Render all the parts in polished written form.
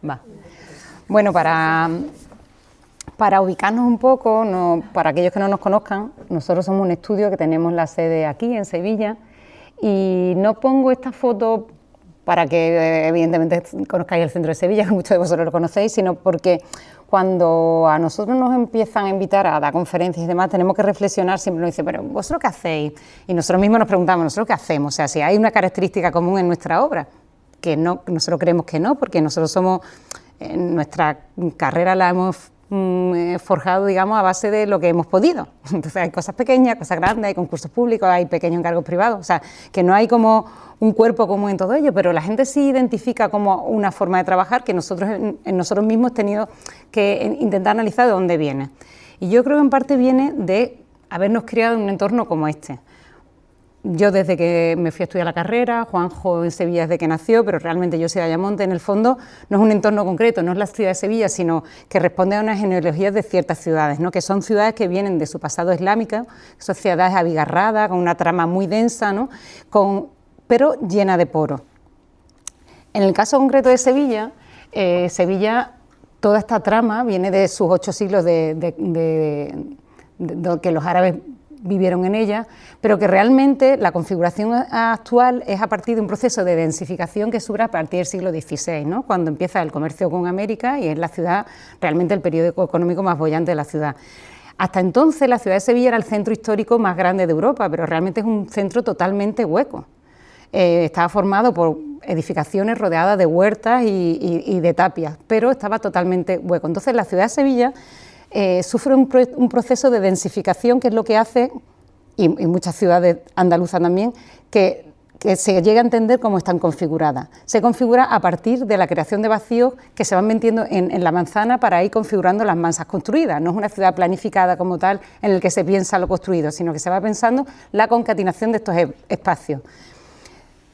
Va. Bueno, para ubicarnos un poco, para aquellos que no nos conozcan, nosotros somos un estudio que tenemos la sede aquí en Sevilla y no pongo esta foto para que evidentemente conozcáis el centro de Sevilla, que muchos de vosotros lo conocéis, sino porque cuando a nosotros nos empiezan a invitar a dar conferencias y demás, tenemos que reflexionar, siempre nos dicen, pero ¿vosotros qué hacéis? Y nosotros mismos nos preguntamos, ¿nosotros qué hacemos? O sea, si hay una característica común en nuestra obra, que no, nosotros creemos que no, porque nosotros somos, en nuestra carrera la hemos forjado, digamos, a base de lo que hemos podido. Entonces hay cosas pequeñas, cosas grandes, hay concursos públicos, hay pequeños encargos privados, o sea, que no hay como un cuerpo común en todo ello, pero la gente sí identifica como una forma de trabajar que nosotros en nosotros mismos hemos tenido que intentar analizar de dónde viene. Y yo creo que en parte viene de habernos criado en un entorno como este. Yo desde que me fui a estudiar la carrera, Juanjo en Sevilla desde que nació, pero realmente yo soy de Ayamonte, en el fondo no es un entorno concreto, no es la ciudad de Sevilla, sino que responde a unas genealogías de ciertas ciudades, ¿no? Que son ciudades que vienen de su pasado islámico, son ciudades abigarradas, con una trama muy densa, ¿no? Pero llena de poros. En el caso concreto de Sevilla, toda esta trama viene de sus 8 siglos de que los árabes vivieron en ella, pero que realmente la configuración actual es a partir de un proceso de densificación que surge a partir del siglo XVI, ¿no? Cuando empieza el comercio con América y es la ciudad, realmente el periodo económico más boyante de la ciudad. Hasta entonces la ciudad de Sevilla era el centro histórico más grande de Europa, pero realmente es un centro totalmente hueco. Estaba formado por edificaciones rodeadas de huertas y de tapias, pero estaba totalmente hueco. Entonces la ciudad de Sevilla sufre un proceso de densificación que es lo que hace, y muchas ciudades andaluzas también, que se llega a entender cómo están configuradas. Se configura a partir de la creación de vacíos que se van metiendo en la manzana para ir configurando las mansas construidas. No es una ciudad planificada como tal en el que se piensa lo construido, sino que se va pensando la concatenación de estos espacios.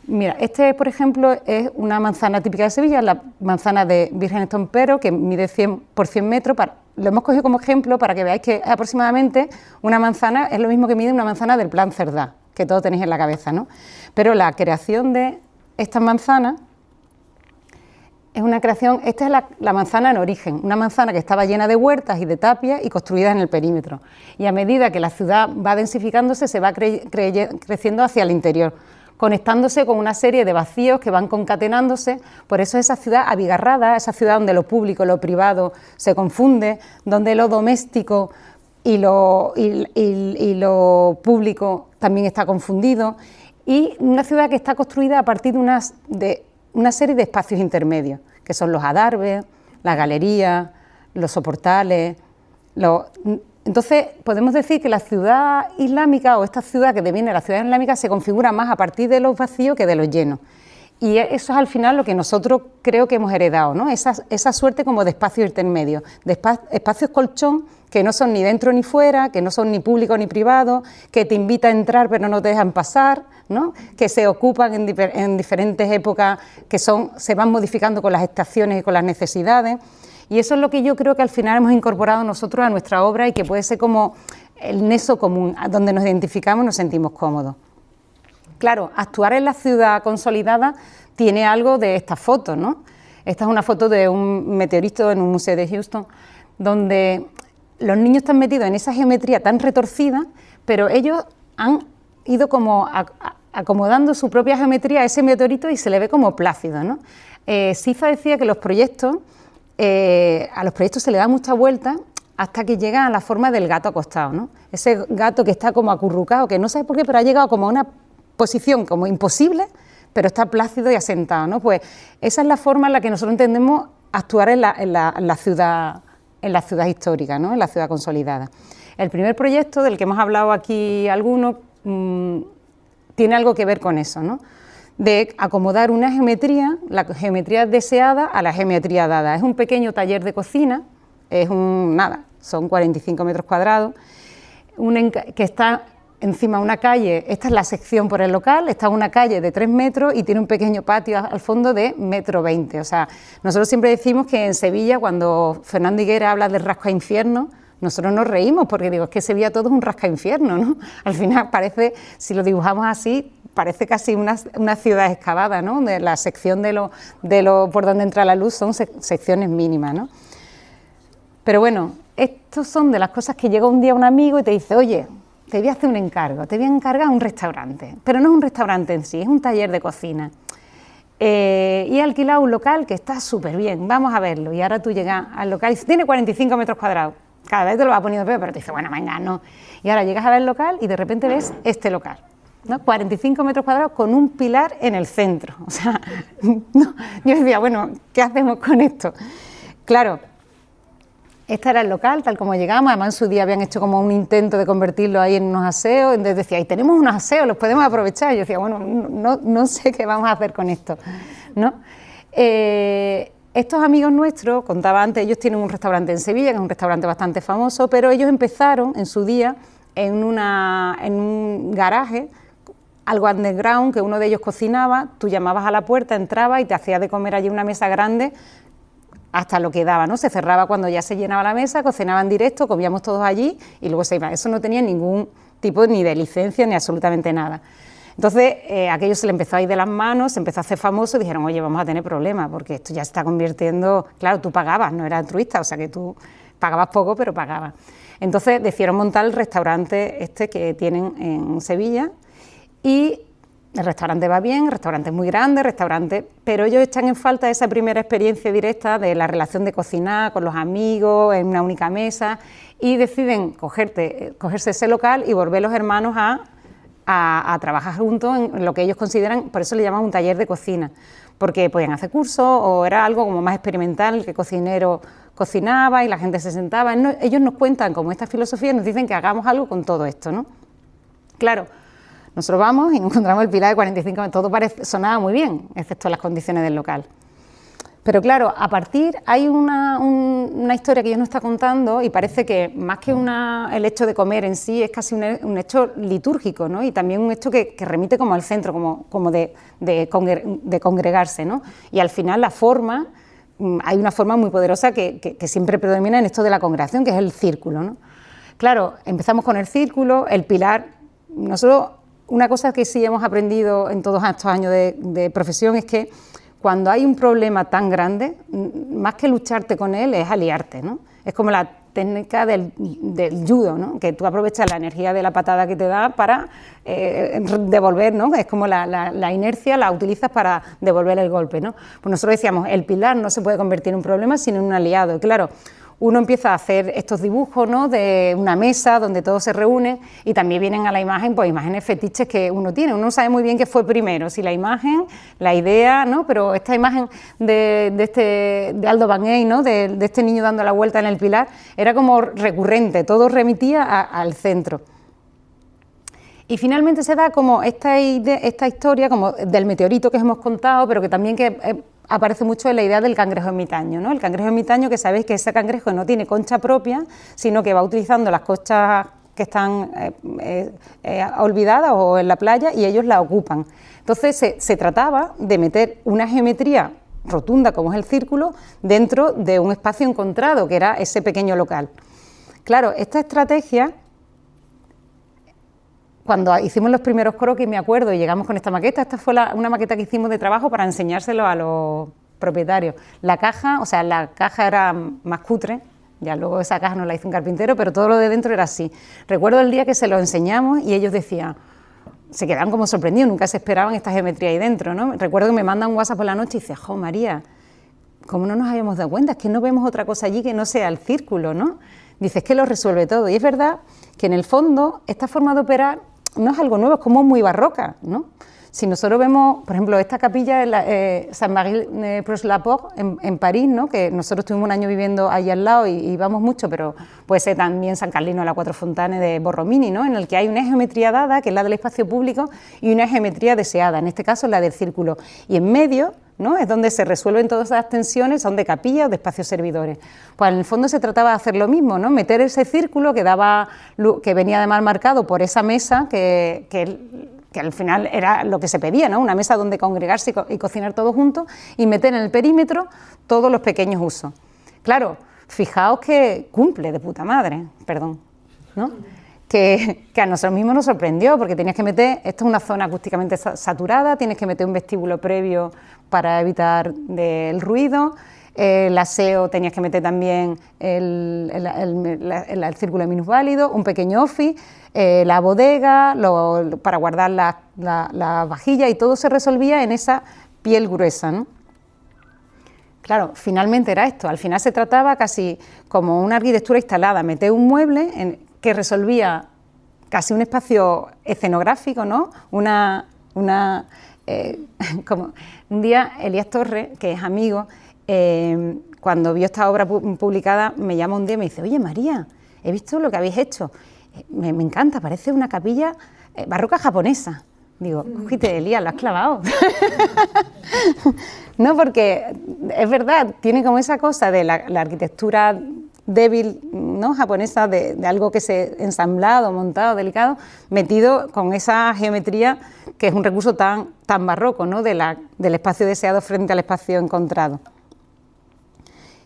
Mira, por ejemplo, es una manzana típica de Sevilla, la manzana de Virgen Estompero, que mide 100 por 100 metros. Lo hemos cogido como ejemplo para que veáis que aproximadamente una manzana es lo mismo que mide una manzana del Plan Cerdá, que todos tenéis en la cabeza, ¿no? Pero la creación de estas manzanas es una creación, esta es la manzana en origen, una manzana que estaba llena de huertas y de tapias y construida en el perímetro. Y a medida que la ciudad va densificándose, se va creciendo hacia el interior, conectándose con una serie de vacíos que van concatenándose. Por eso esa ciudad abigarrada, esa ciudad donde lo público y lo privado se confunde, donde lo doméstico y lo público también está confundido, y una ciudad que está construida a partir de una serie de espacios intermedios, que son los adarves, las galerías, los soportales. Entonces, podemos decir que la ciudad islámica, o esta ciudad que deviene la ciudad islámica, se configura más a partir de los vacíos que de los llenos. Y eso es al final lo que nosotros creo que hemos heredado, ¿no? Esa suerte como de espacios intermedios, de espacios colchón que no son ni dentro ni fuera, que no son ni públicos ni privados, que te invitan a entrar pero no te dejan pasar, ¿no? Que se ocupan en diferentes épocas, que se van modificando con las estaciones y con las necesidades. Y eso es lo que yo creo que al final hemos incorporado nosotros a nuestra obra y que puede ser como el nexo común, donde nos identificamos y nos sentimos cómodos. Claro, actuar en la ciudad consolidada tiene algo de esta foto, ¿no? Esta es una foto de un meteorito en un museo de Houston, donde los niños están metidos en esa geometría tan retorcida, pero ellos han ido como acomodando su propia geometría a ese meteorito y se le ve como plácido, ¿no? Siza decía que a los proyectos se le da mucha vuelta hasta que llegan a la forma del gato acostado, ¿no? Ese gato que está como acurrucado, que no sabe por qué, pero ha llegado como a una posición como imposible, pero está plácido y asentado, ¿no? Pues esa es la forma en la que nosotros entendemos actuar en la ciudad histórica, ¿no? En la ciudad consolidada. El primer proyecto del que hemos hablado aquí algunos tiene algo que ver con eso, ¿no? De acomodar una geometría, la geometría deseada a la geometría dada. Es un pequeño taller de cocina, son 45 metros cuadrados, que está encima de una calle. Esta es la sección por el local, está en una calle de 3 metros y tiene un pequeño patio al fondo de 1,20 m. O sea, nosotros siempre decimos que en Sevilla, cuando Fernando Higuera habla del rasco a infierno, nosotros nos reímos porque digo, es que Sevilla todo es un rascainfierno, ¿no? Al final parece, si lo dibujamos así, parece casi una ciudad excavada, ¿no? De la sección de lo por donde entra la luz son secciones mínimas, ¿no? Pero bueno, estos son de las cosas que llega un día un amigo y te dice, oye, te voy a hacer un encargo, te voy a encargar un restaurante, pero no es un restaurante en sí, es un taller de cocina. Y he alquilado un local que está súper bien, vamos a verlo. Y ahora tú llegas al local y tiene 45 metros cuadrados. Cada vez te lo va poniendo peor, pero te dice, bueno, venga, no. Y ahora llegas a ver el local y de repente ves este local, ¿no? 45 metros cuadrados con un pilar en el centro. O sea, no, yo decía, bueno, ¿qué hacemos con esto? Claro, este era el local, tal como llegamos, además en su día habían hecho como un intento de convertirlo ahí en unos aseos, entonces decía, y tenemos unos aseos, los podemos aprovechar. Y yo decía, bueno, no sé qué vamos a hacer con esto, ¿no? Estos amigos nuestros, contaba antes, ellos tienen un restaurante en Sevilla, que es un restaurante bastante famoso, pero ellos empezaron en su día en un garaje, algo underground, que uno de ellos cocinaba, tú llamabas a la puerta, entrabas y te hacía de comer allí una mesa grande, hasta lo que daba, ¿no? Se cerraba cuando ya se llenaba la mesa, cocinaba en directo, comíamos todos allí y luego se iba. Eso no tenía ningún tipo ni de licencia ni absolutamente nada. Entonces, aquello se le empezó a ir de las manos, se empezó a hacer famoso y dijeron, oye, vamos a tener problemas porque esto ya se está convirtiendo... Claro, tú pagabas, no eras altruista, o sea que tú pagabas poco, pero pagabas. Entonces, decidieron montar el restaurante este que tienen en Sevilla y... El restaurante va bien, el restaurante es muy grande, pero ellos echan en falta esa primera experiencia directa de la relación de cocinar con los amigos, en una única mesa, y deciden cogerse ese local y volver los hermanos a trabajar juntos en lo que ellos consideran, por eso le llaman un taller de cocina, porque podían hacer cursos o era algo como más experimental, que el cocinero cocinaba y la gente se sentaba. Ellos nos cuentan como esta filosofía y nos dicen que hagamos algo con todo esto, ¿no? Claro. Nosotros vamos y encontramos el pilar de 45 metros, todo sonaba muy bien, excepto las condiciones del local. Pero claro, a partir, hay una historia que ellos nos está contando y parece que más que el hecho de comer en sí, es casi un hecho litúrgico, ¿no? Y también un hecho que remite como al centro, como de congregarse, ¿no? Y al final la forma, hay una forma muy poderosa que siempre predomina en esto de la congregación, que es el círculo, ¿no? Claro, empezamos con el círculo, el pilar, nosotros... Una cosa que sí hemos aprendido en todos estos años de profesión es que cuando hay un problema tan grande, más que lucharte con él, es aliarte, ¿no? Es como la técnica del judo, ¿no? Que tú aprovechas la energía de la patada que te da para devolver, ¿no? Es como la inercia la utilizas para devolver el golpe, ¿no? Pues nosotros decíamos, el pilar no se puede convertir en un problema sino en un aliado. Y claro, uno empieza a hacer estos dibujos, ¿no? De una mesa donde todos se reúnen y también vienen a la imagen, pues imágenes fetiches que uno tiene. Uno no sabe muy bien qué fue primero, si la imagen, la idea, ¿no? Pero esta imagen de Aldo Van Eyck, ¿no? De este niño dando la vuelta en el pilar, era como recurrente, todo remitía al centro. Y finalmente se da como esta historia como del meteorito que hemos contado, pero que también aparece mucho en la idea del cangrejo ermitaño, ¿no? El cangrejo ermitaño, que sabéis que ese cangrejo no tiene concha propia, sino que va utilizando las conchas que están olvidadas o en la playa y ellos la ocupan. Entonces se trataba de meter una geometría rotunda como es el círculo dentro de un espacio encontrado, que era ese pequeño local. Claro, esta estrategia... Cuando hicimos los primeros croquis, me acuerdo, y llegamos con esta maqueta, esta fue una maqueta que hicimos de trabajo para enseñárselo a los propietarios. La caja era más cutre, ya luego esa caja nos la hizo un carpintero, pero todo lo de dentro era así. Recuerdo el día que se lo enseñamos y ellos decían, se quedaban como sorprendidos, nunca se esperaban esta geometría ahí dentro, ¿no? Recuerdo que me mandan un WhatsApp por la noche y dice, ¡jo, María! ¿Cómo no nos habíamos dado cuenta? Es que no vemos otra cosa allí que no sea el círculo, ¿no? Dice, es que lo resuelve todo. Y es verdad que en el fondo esta forma de operar no es algo nuevo, es como muy barroca, ¿no? Si nosotros vemos, por ejemplo, esta capilla de Saint-Marie-Preux-la-Porte en París, ¿no? Que nosotros estuvimos un año viviendo ahí al lado y vamos mucho, pero puede ser también San Carlino de la Cuatro Fontanes de Borromini, ¿no? En el que hay una geometría dada, que es la del espacio público, y una geometría deseada, en este caso la del círculo. Y en medio, ¿no? Es donde se resuelven todas esas tensiones, son de capilla o de espacios servidores. Pues en el fondo se trataba de hacer lo mismo, ¿no? Meter ese círculo que venía además marcado por esa mesa que al final era lo que se pedía, ¿no? Una mesa donde congregarse y cocinar todos juntos y meter en el perímetro todos los pequeños usos. Claro, fijaos que cumple de puta madre, perdón, ¿no? Que a nosotros mismos nos sorprendió, porque tenías que meter, esto es una zona acústicamente saturada, tienes que meter un vestíbulo previo para evitar el ruido, el aseo tenías que meter también el círculo de minusválidos, un pequeño office, la bodega, para guardar la vajilla, y todo se resolvía en esa piel gruesa, ¿no? Claro, finalmente era esto, al final se trataba casi como una arquitectura instalada, meter un mueble que resolvía casi un espacio escenográfico, ¿no? Como un día Elías Torres, que es amigo, cuando vio esta obra publicada, me llama un día y me dice: oye María, he visto lo que habéis hecho, me encanta, parece una capilla barroca japonesa. Digo, cógete, Elías, lo has clavado. No, porque es verdad, tiene como esa cosa de la arquitectura débil, ¿no?, japonesa, de algo que se ensamblado, montado, delicado, metido con esa geometría que es un recurso tan barroco, ¿no?, del espacio deseado frente al espacio encontrado.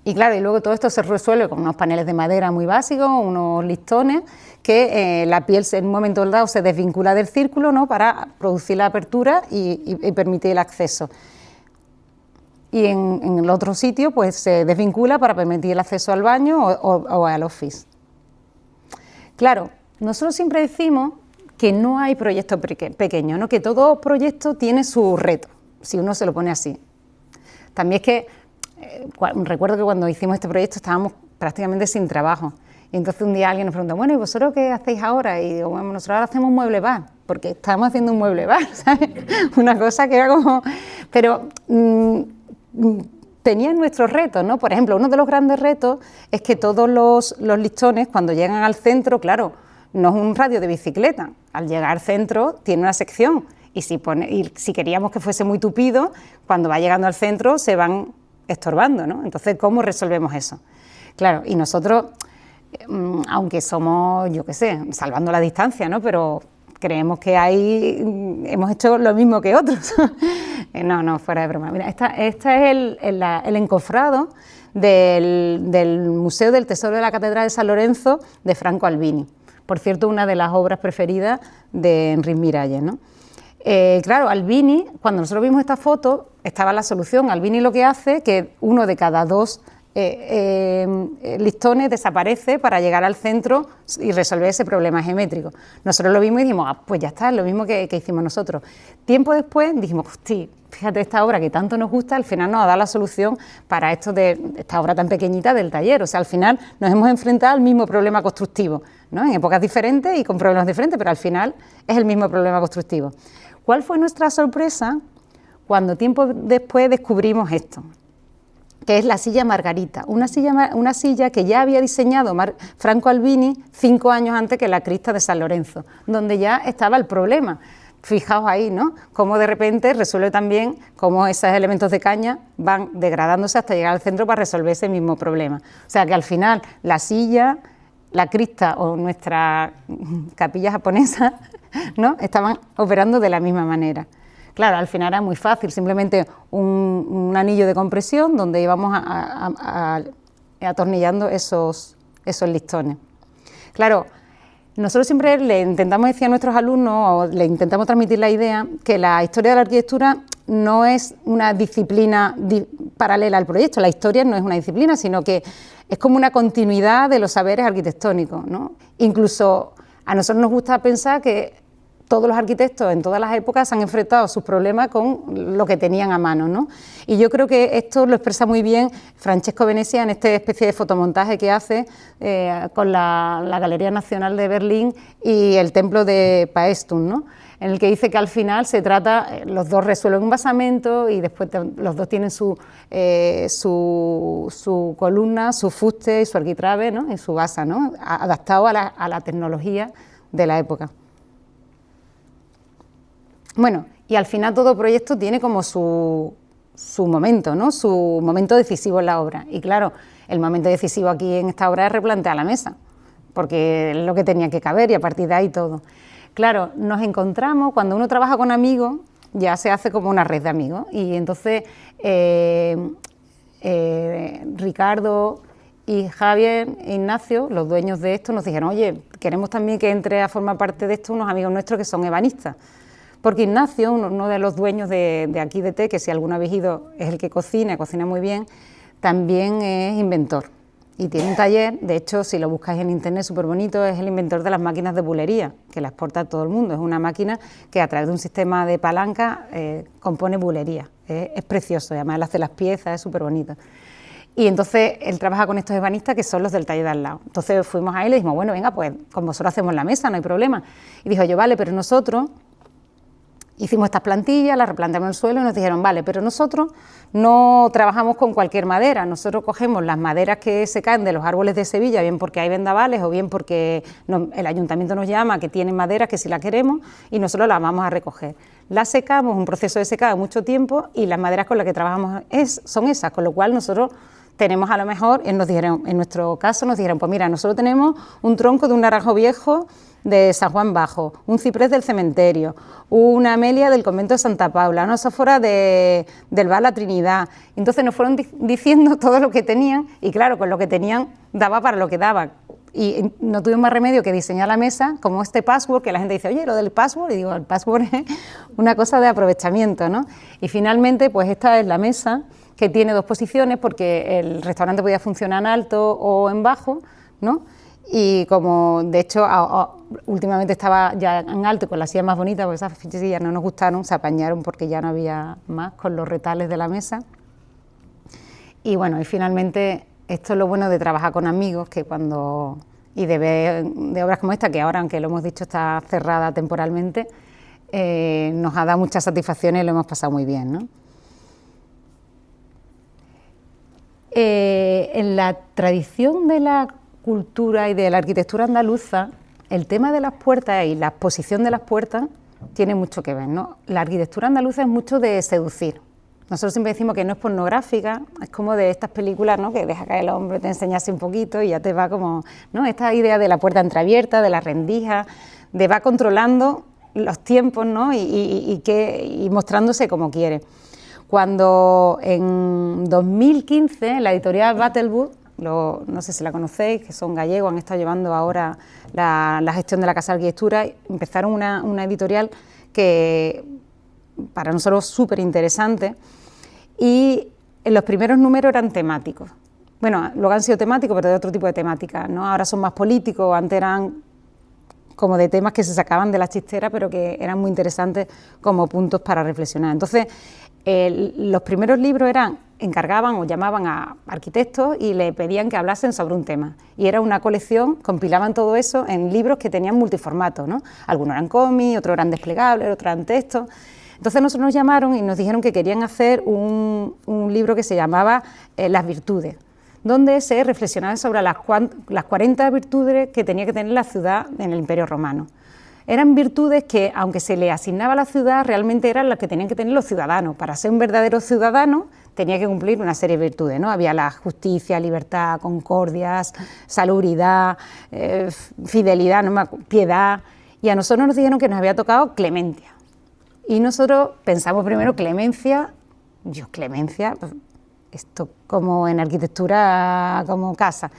Y claro, y luego todo esto se resuelve con unos paneles de madera muy básicos, unos listones, que la piel en un momento dado se desvincula del círculo, ¿no?, para producir la apertura y permitir el acceso. Y en el otro sitio pues se desvincula para permitir el acceso al baño o al office. Claro, nosotros siempre decimos que no hay proyecto pequeño, ¿no?, que todo proyecto tiene su reto, si uno se lo pone así. También es que recuerdo que cuando hicimos este proyecto estábamos prácticamente sin trabajo, y entonces un día alguien nos preguntó: bueno, ¿y vosotros qué hacéis ahora? Y digo: bueno, nosotros ahora hacemos un mueble bar, porque estábamos haciendo un mueble bar, ¿sabes? Una cosa que era como... Pero tenían nuestros retos, ¿no? Por ejemplo, uno de los grandes retos es que todos los listones, cuando llegan al centro, claro, no es un radio de bicicleta, al llegar al centro tiene una sección, y si queríamos que fuese muy tupido, cuando va llegando al centro se van estorbando, ¿no? Entonces, ¿cómo resolvemos eso? Claro, y nosotros, aunque somos, yo qué sé, salvando la distancia, ¿no?, pero creemos que hemos hecho lo mismo que otros. No, fuera de broma. Mira, este es el encofrado del Museo del Tesoro de la Catedral de San Lorenzo de Franco Albini. Por cierto, una de las obras preferidas de Enric Miralles, ¿no? Claro, Albini, cuando nosotros vimos esta foto, estaba la solución. Albini lo que hace es que uno de cada dos listones desaparece para llegar al centro y resolver ese problema geométrico. Nosotros lo vimos y dijimos: pues ya está, es lo mismo que hicimos nosotros. Tiempo después dijimos: hostia, fíjate, esta obra que tanto nos gusta, al final nos ha dado la solución para esto de esta obra tan pequeñita del taller. O sea, al final nos hemos enfrentado al mismo problema constructivo, ¿no?, en épocas diferentes y con problemas diferentes, pero al final es el mismo problema constructivo. ¿Cuál fue nuestra sorpresa cuando tiempo después descubrimos esto?, que es la silla Margarita, una silla que ya había diseñado Franco Albini 5 años antes que la crista de San Lorenzo, donde ya estaba el problema. Fijaos ahí, ¿no?, cómo de repente resuelve también cómo esos elementos de caña van degradándose hasta llegar al centro para resolver ese mismo problema. O sea que al final la silla, la crista o nuestra capilla japonesa, ¿no?, estaban operando de la misma manera. Claro, al final era muy fácil, simplemente un anillo de compresión donde íbamos atornillando esos listones. Claro, nosotros siempre le intentamos decir a nuestros alumnos, o le intentamos transmitir la idea, que la historia de la arquitectura no es una disciplina paralela al proyecto. La historia no es una disciplina, sino que es como una continuidad de los saberes arquitectónicos, ¿no? Incluso a nosotros nos gusta pensar que todos los arquitectos en todas las épocas han enfrentado sus problemas con lo que tenían a mano, ¿no? Y yo creo que esto lo expresa muy bien Francesco Venezia en esta especie de fotomontaje que hace con la Galería Nacional de Berlín y el templo de Paestum, ¿no?, en el que dice que al final se trata, los dos resuelven un basamento y después los dos tienen su columna, su fuste y su arquitrabe, ¿no?, y su basa, ¿no?, adaptado a la tecnología de la época. Bueno, y al final todo proyecto tiene como su momento, ¿no?, su momento decisivo en la obra. Y claro, el momento decisivo aquí en esta obra es replantear la mesa, porque es lo que tenía que caber y a partir de ahí todo. Claro, nos encontramos, cuando uno trabaja con amigos, ya se hace como una red de amigos. Y entonces Ricardo y Javier e Ignacio, los dueños de esto, nos dijeron, oye, queremos también que entre a formar parte de esto unos amigos nuestros que son ebanistas. Porque Ignacio, uno de los dueños de aquí de Té, que si alguno habéis ido es el que cocina muy bien, también es inventor. Y tiene un taller, de hecho, si lo buscáis en internet, súper bonito, es el inventor de las máquinas de bulería, que la exporta a todo el mundo. Es una máquina que a través de un sistema de palanca compone bulería. Es precioso, y además él hace las piezas, es súper bonito. Y entonces él trabaja con estos ebanistas que son los del taller de al lado. Entonces fuimos a él y le dijimos, bueno, venga, pues con vosotros hacemos la mesa, no hay problema. Y dijo yo, vale, pero nosotros hicimos estas plantillas, las replanteamos en el suelo y nos dijeron, vale, pero nosotros no trabajamos con cualquier madera, nosotros cogemos las maderas que se caen de los árboles de Sevilla, bien porque hay vendavales o bien porque el ayuntamiento nos llama que tienen maderas que si la queremos y nosotros las vamos a recoger. Las secamos, un proceso de secado mucho tiempo y las maderas con las que trabajamos son esas, con lo cual nosotros tenemos a lo mejor, en nuestro caso nos dijeron, pues mira, nosotros tenemos un tronco de un naranjo viejo de San Juan Bajo, un ciprés del cementerio, una amelia del convento de Santa Paula, una sófora del bar La Trinidad. Entonces nos fueron diciendo todo lo que tenían y claro, con lo que tenían daba para lo que daba. Y no tuvimos más remedio que diseñar la mesa como este password, que la gente dice, oye, lo del password, y digo, el password es una cosa de aprovechamiento, ¿no? Y finalmente, pues esta es la mesa, que tiene dos posiciones, porque el restaurante podía funcionar en alto o en bajo, ¿no? Y como, de hecho, últimamente estaba ya en alto con las sillas más bonitas, porque esas sillas no nos gustaron, se apañaron porque ya no había más con los retales de la mesa. Y bueno, y finalmente, esto es lo bueno de trabajar con amigos, que cuando, y de obras como esta, que ahora, aunque lo hemos dicho, está cerrada temporalmente, nos ha dado muchas satisfacciones y lo hemos pasado muy bien, ¿no? En la tradición de la cultura y de la arquitectura andaluza, el tema de las puertas y la exposición de las puertas tiene mucho que ver, ¿no? La arquitectura andaluza es mucho de seducir. Nosotros siempre decimos que no es pornográfica, es como de estas películas, ¿no?, que deja caer el hombre, te enseñase un poquito y ya te va como, ¿no?, esta idea de la puerta entreabierta, de la rendija, de va controlando los tiempos, ¿no?, y mostrándose como quiere. Cuando en 2015 la editorial Battlebook, no sé si la conocéis, que son gallegos, han estado llevando ahora la gestión de la Casa de Arquitectura, empezaron una editorial que para nosotros súper interesante, y los primeros números eran temáticos. Bueno, luego han sido temáticos, pero de otro tipo de temática, ¿no? Ahora son más políticos, antes eran como de temas que se sacaban de la chistera, pero que eran muy interesantes como puntos para reflexionar. Entonces, los primeros libros encargaban o llamaban a arquitectos y le pedían que hablasen sobre un tema. Y era una colección, compilaban todo eso en libros que tenían multiformato, ¿no? Algunos eran cómics, otros eran desplegables, otros eran textos. Entonces nosotros nos llamaron y nos dijeron que querían hacer un libro que se llamaba Las virtudes, donde se reflexionaba sobre las 40 virtudes que tenía que tener la ciudad en el Imperio Romano. Eran virtudes que, aunque se le asignaba a la ciudad, realmente eran las que tenían que tener los ciudadanos. Para ser un verdadero ciudadano tenía que cumplir una serie de virtudes, ¿no? Había la justicia, libertad, concordia, salubridad, fidelidad, piedad. Y a nosotros nos dijeron que nos había tocado clemencia. Y nosotros pensamos primero clemencia, clemencia, pues, esto como en arquitectura, como casa.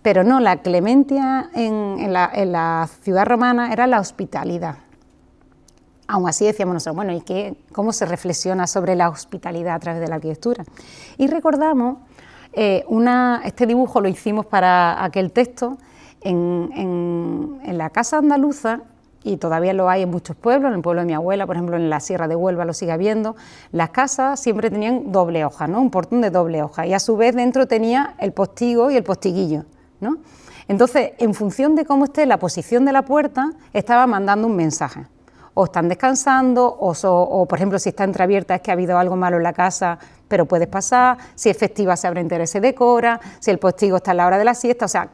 Pero no, la clemencia en la ciudad romana era la hospitalidad. Aún así decíamos nosotros, bueno, ¿y cómo se reflexiona sobre la hospitalidad a través de la arquitectura? Y recordamos, este dibujo lo hicimos para aquel texto, en la casa andaluza, y todavía lo hay en muchos pueblos, en el pueblo de mi abuela, por ejemplo, en la Sierra de Huelva lo sigue habiendo, las casas siempre tenían doble hoja, ¿no?, un portón de doble hoja, y a su vez dentro tenía el postigo y el postiguillo, ¿no? Entonces, en función de cómo esté la posición de la puerta, estaba mandando un mensaje. O están descansando, o por ejemplo, si está entreabierta es que ha habido algo malo en la casa, pero puedes pasar, si es festiva se abre entera y se decora, si el postigo está en la hora de la siesta, o sea,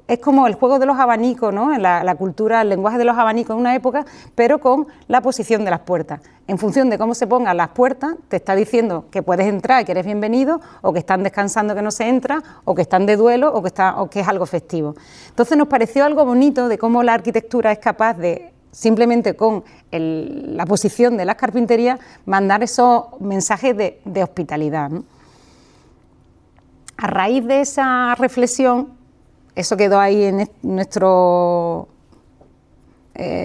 es como el juego de los abanicos, ¿no?, en la cultura, el lenguaje de los abanicos en una época, pero con la posición de las puertas. En función de cómo se pongan las puertas, te está diciendo que puedes entrar y que eres bienvenido, o que están descansando que no se entra, o que están de duelo, o que es algo festivo. Entonces nos pareció algo bonito de cómo la arquitectura es capaz de, simplemente con la posición de las carpinterías, mandar esos mensajes de hospitalidad, ¿no? A raíz de esa reflexión, eso quedó ahí en nuestro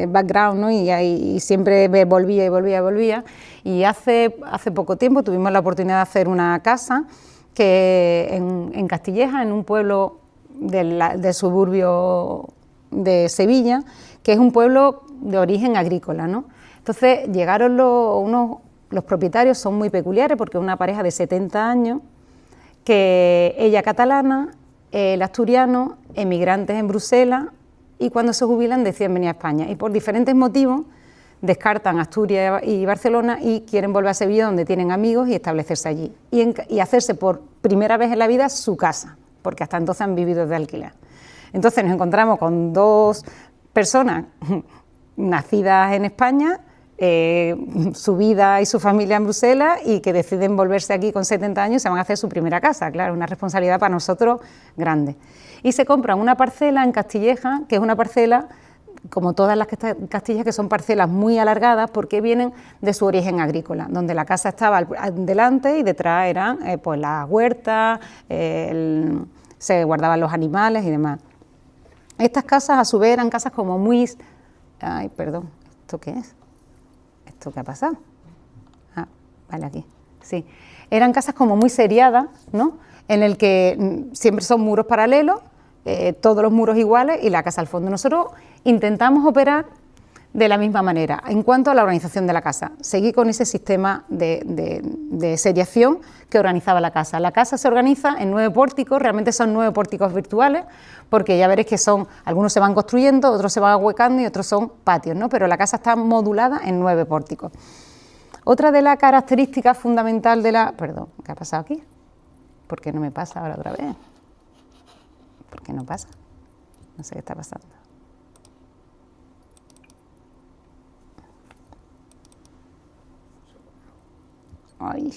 background, ¿no? Y siempre volvía y volvía. Y hace poco tiempo tuvimos la oportunidad de hacer una casa que en Castilleja, en un pueblo del suburbio de Sevilla, que es un pueblo de origen agrícola, ¿no? Entonces llegaron los propietarios, son muy peculiares porque es una pareja de 70 años, que ella catalana, el asturiano, emigrantes en Bruselas, y cuando se jubilan deciden venir a España. Y por diferentes motivos descartan Asturias y Barcelona y quieren volver a Sevilla, donde tienen amigos, y establecerse allí. Y hacerse por primera vez en la vida su casa, porque hasta entonces han vivido de alquiler. Entonces nos encontramos con dos personas nacidas en España, su vida y su familia en Bruselas, y que deciden volverse aquí con 70 años y se van a hacer su primera casa. Claro, una responsabilidad para nosotros grande. Y se compran una parcela en Castilleja, que es una parcela, como todas las Castillas, que son parcelas muy alargadas porque vienen de su origen agrícola, donde la casa estaba delante y detrás eran pues las huertas, se guardaban los animales y demás. Estas casas, a su vez, eran casas como muy... Ay, perdón, ¿esto qué es? ¿Esto qué ha pasado? Ah, vale, aquí, sí. Eran casas como muy seriadas, ¿no? En el que siempre son muros paralelos, todos los muros iguales y la casa al fondo. Nosotros intentamos operar de la misma manera. En cuanto a la organización de la casa, seguí con ese sistema de seriación que organizaba la casa. La casa se organiza en 9 pórticos, realmente son 9 pórticos virtuales, porque ya veréis que son, algunos se van construyendo, otros se van ahuecando y otros son patios, ¿no? Pero la casa está modulada en 9 pórticos. Otra de las características fundamentales de la... Perdón, ¿qué ha pasado aquí? ¿Por qué no me pasa ahora otra vez? ¿Por qué no pasa? No sé qué está pasando. Ay.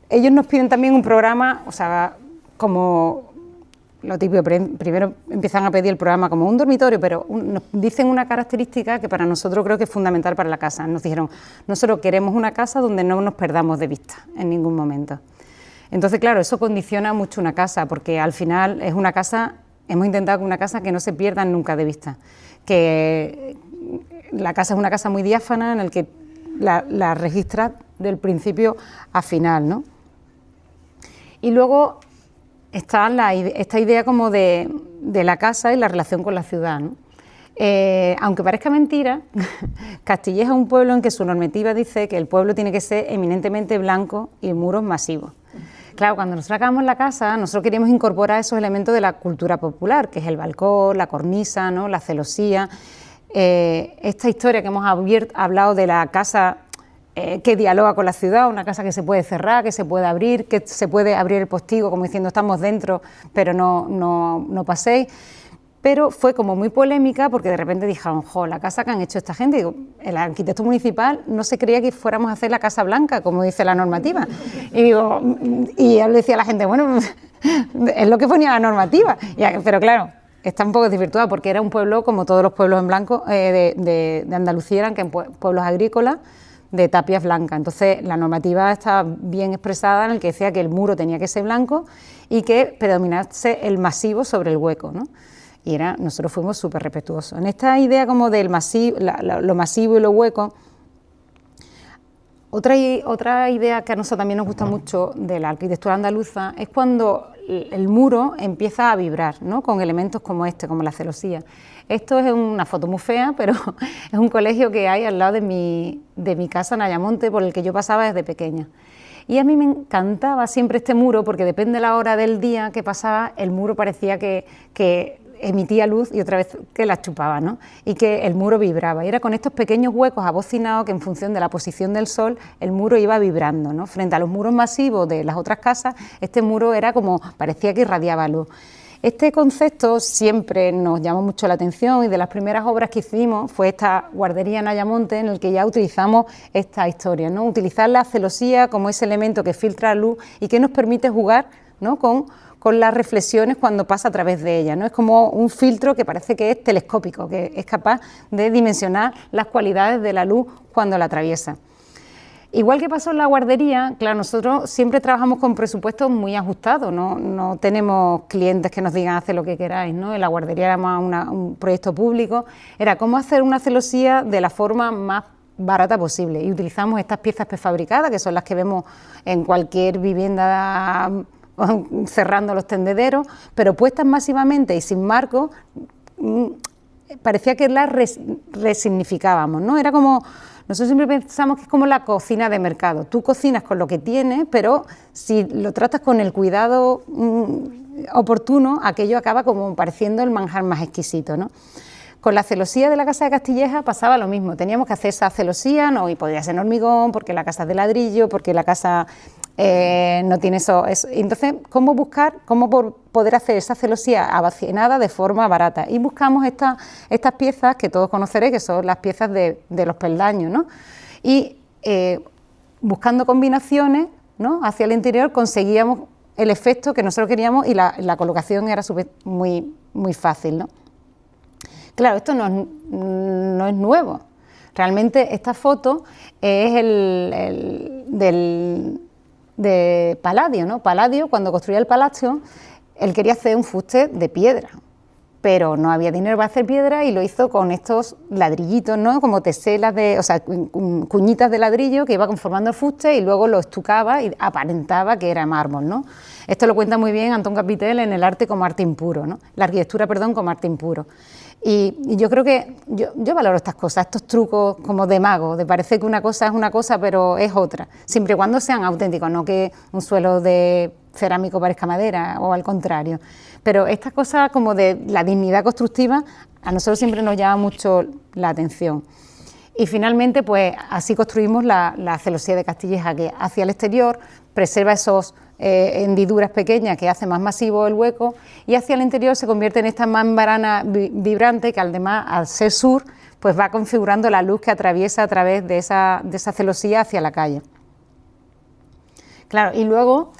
Ellos nos piden también un programa, o sea, como lo típico, primero empiezan a pedir el programa como un dormitorio, pero nos dicen una característica que para nosotros creo que es fundamental para la casa. Nos dijeron, nosotros queremos una casa donde no nos perdamos de vista en ningún momento. Entonces, claro, eso condiciona mucho una casa, porque al final es una casa, hemos intentado que una casa que no se pierdan nunca de vista, que la casa es una casa muy diáfana en el que la registras del principio a final, ¿no? Y luego está esta idea como de la casa y la relación con la ciudad, ¿no? Aunque parezca mentira, Castilleja es un pueblo en que su normativa dice que el pueblo tiene que ser eminentemente blanco y muros masivos. Claro, cuando nosotros acabamos la casa, nosotros queríamos incorporar esos elementos de la cultura popular, que es el balcón, la cornisa, ¿no? La celosía. Esta historia que hemos hablado de la casa que dialoga con la ciudad, una casa que se puede cerrar, que se puede abrir, que se puede abrir el postigo como diciendo estamos dentro, pero no paséis. Pero fue como muy polémica porque de repente dijeron, jo, la casa que han hecho esta gente, digo, el arquitecto municipal no se creía que fuéramos a hacer la casa blanca, como dice la normativa. Y yo le decía a la gente, bueno, es lo que ponía la normativa, pero claro, está un poco desvirtuada porque era un pueblo como todos los pueblos en blanco de Andalucía, eran que en pueblos agrícolas de tapias blancas. Entonces la normativa está bien expresada en el que decía que el muro tenía que ser blanco y que predominase el masivo sobre el hueco, ¿no? Y nosotros fuimos súper respetuosos. En esta idea como del masivo, lo masivo y lo hueco, otra idea que a nosotros también nos gusta mucho de la arquitectura andaluza es cuando el muro empieza a vibrar, ¿no? Con elementos como este, como la celosía. Esto es una foto muy fea, pero es un colegio que hay al lado de mi casa en Ayamonte, por el que yo pasaba desde pequeña. Y a mí me encantaba siempre este muro, porque depende de la hora del día que pasaba, el muro parecía que emitía luz y otra vez que la chupaba, ¿no? Y que el muro vibraba. Y era con estos pequeños huecos abocinados que en función de la posición del sol el muro iba vibrando, ¿no? Frente a los muros masivos de las otras casas, este muro era como, parecía que irradiaba luz. Este concepto siempre nos llamó mucho la atención y de las primeras obras que hicimos fue esta guardería en Ayamonte, en el que ya utilizamos esta historia, ¿no? Utilizar la celosía como ese elemento que filtra luz y que nos permite jugar, ¿no? con las reflexiones cuando pasa a través de ella, ¿no? Es como un filtro que parece que es telescópico, que es capaz de dimensionar las cualidades de la luz cuando la atraviesa. Igual que pasó en la guardería, claro, nosotros siempre trabajamos con presupuestos muy ajustados, no tenemos clientes que nos digan hacer lo que queráis, ¿no? En la guardería era más un proyecto público, era cómo hacer una celosía de la forma más barata posible, y utilizamos estas piezas prefabricadas, que son las que vemos en cualquier vivienda cerrando los tendederos, pero puestas masivamente y sin marco, parecía que las resignificábamos, ¿no? Era como, nosotros siempre pensamos que es como la cocina de mercado, tú cocinas con lo que tienes, pero si lo tratas con el cuidado oportuno, aquello acaba como pareciendo el manjar más exquisito, ¿no? Con la celosía de la casa de Castilleja pasaba lo mismo, teníamos que hacer esa celosía, no, y podía ser en hormigón, porque la casa es de ladrillo, porque la casa no tiene eso. Entonces, ¿cómo poder hacer esa celosía abacinada de forma barata? Y buscamos estas piezas que todos conoceréis, que son las piezas de los peldaños, ¿no? Y buscando combinaciones, ¿no?, hacia el interior conseguíamos el efecto que nosotros queríamos, y la colocación era muy, muy fácil, ¿no? Claro, esto no es nuevo. Realmente esta foto es de Palladio, ¿no? Palladio, cuando construía el palacio, él quería hacer un fuste de piedra, pero no había dinero para hacer piedra y lo hizo con estos ladrillitos, ¿no?, como teselas cuñitas de ladrillo que iba conformando el fuste, y luego lo estucaba y aparentaba que era mármol, ¿no? Esto lo cuenta muy bien Antón Capitel en El arte como arte impuro, ¿no? La arquitectura, perdón, como arte impuro. Y yo creo que yo valoro estas cosas, estos trucos como de mago, de parecer que una cosa es una cosa pero es otra, siempre y cuando sean auténticos, no que un suelo de cerámico parezca madera o al contrario. Pero estas cosas como de la dignidad constructiva a nosotros siempre nos llama mucho la atención. Y finalmente, pues así construimos la celosía de Castilleja, que hacia el exterior preserva esos hendiduras pequeñas que hace más masivo el hueco, y hacia el interior se convierte en esta membrana vibrante que además, al ser sur, pues va configurando la luz que atraviesa a través de esa celosía hacia la calle. Claro, y luego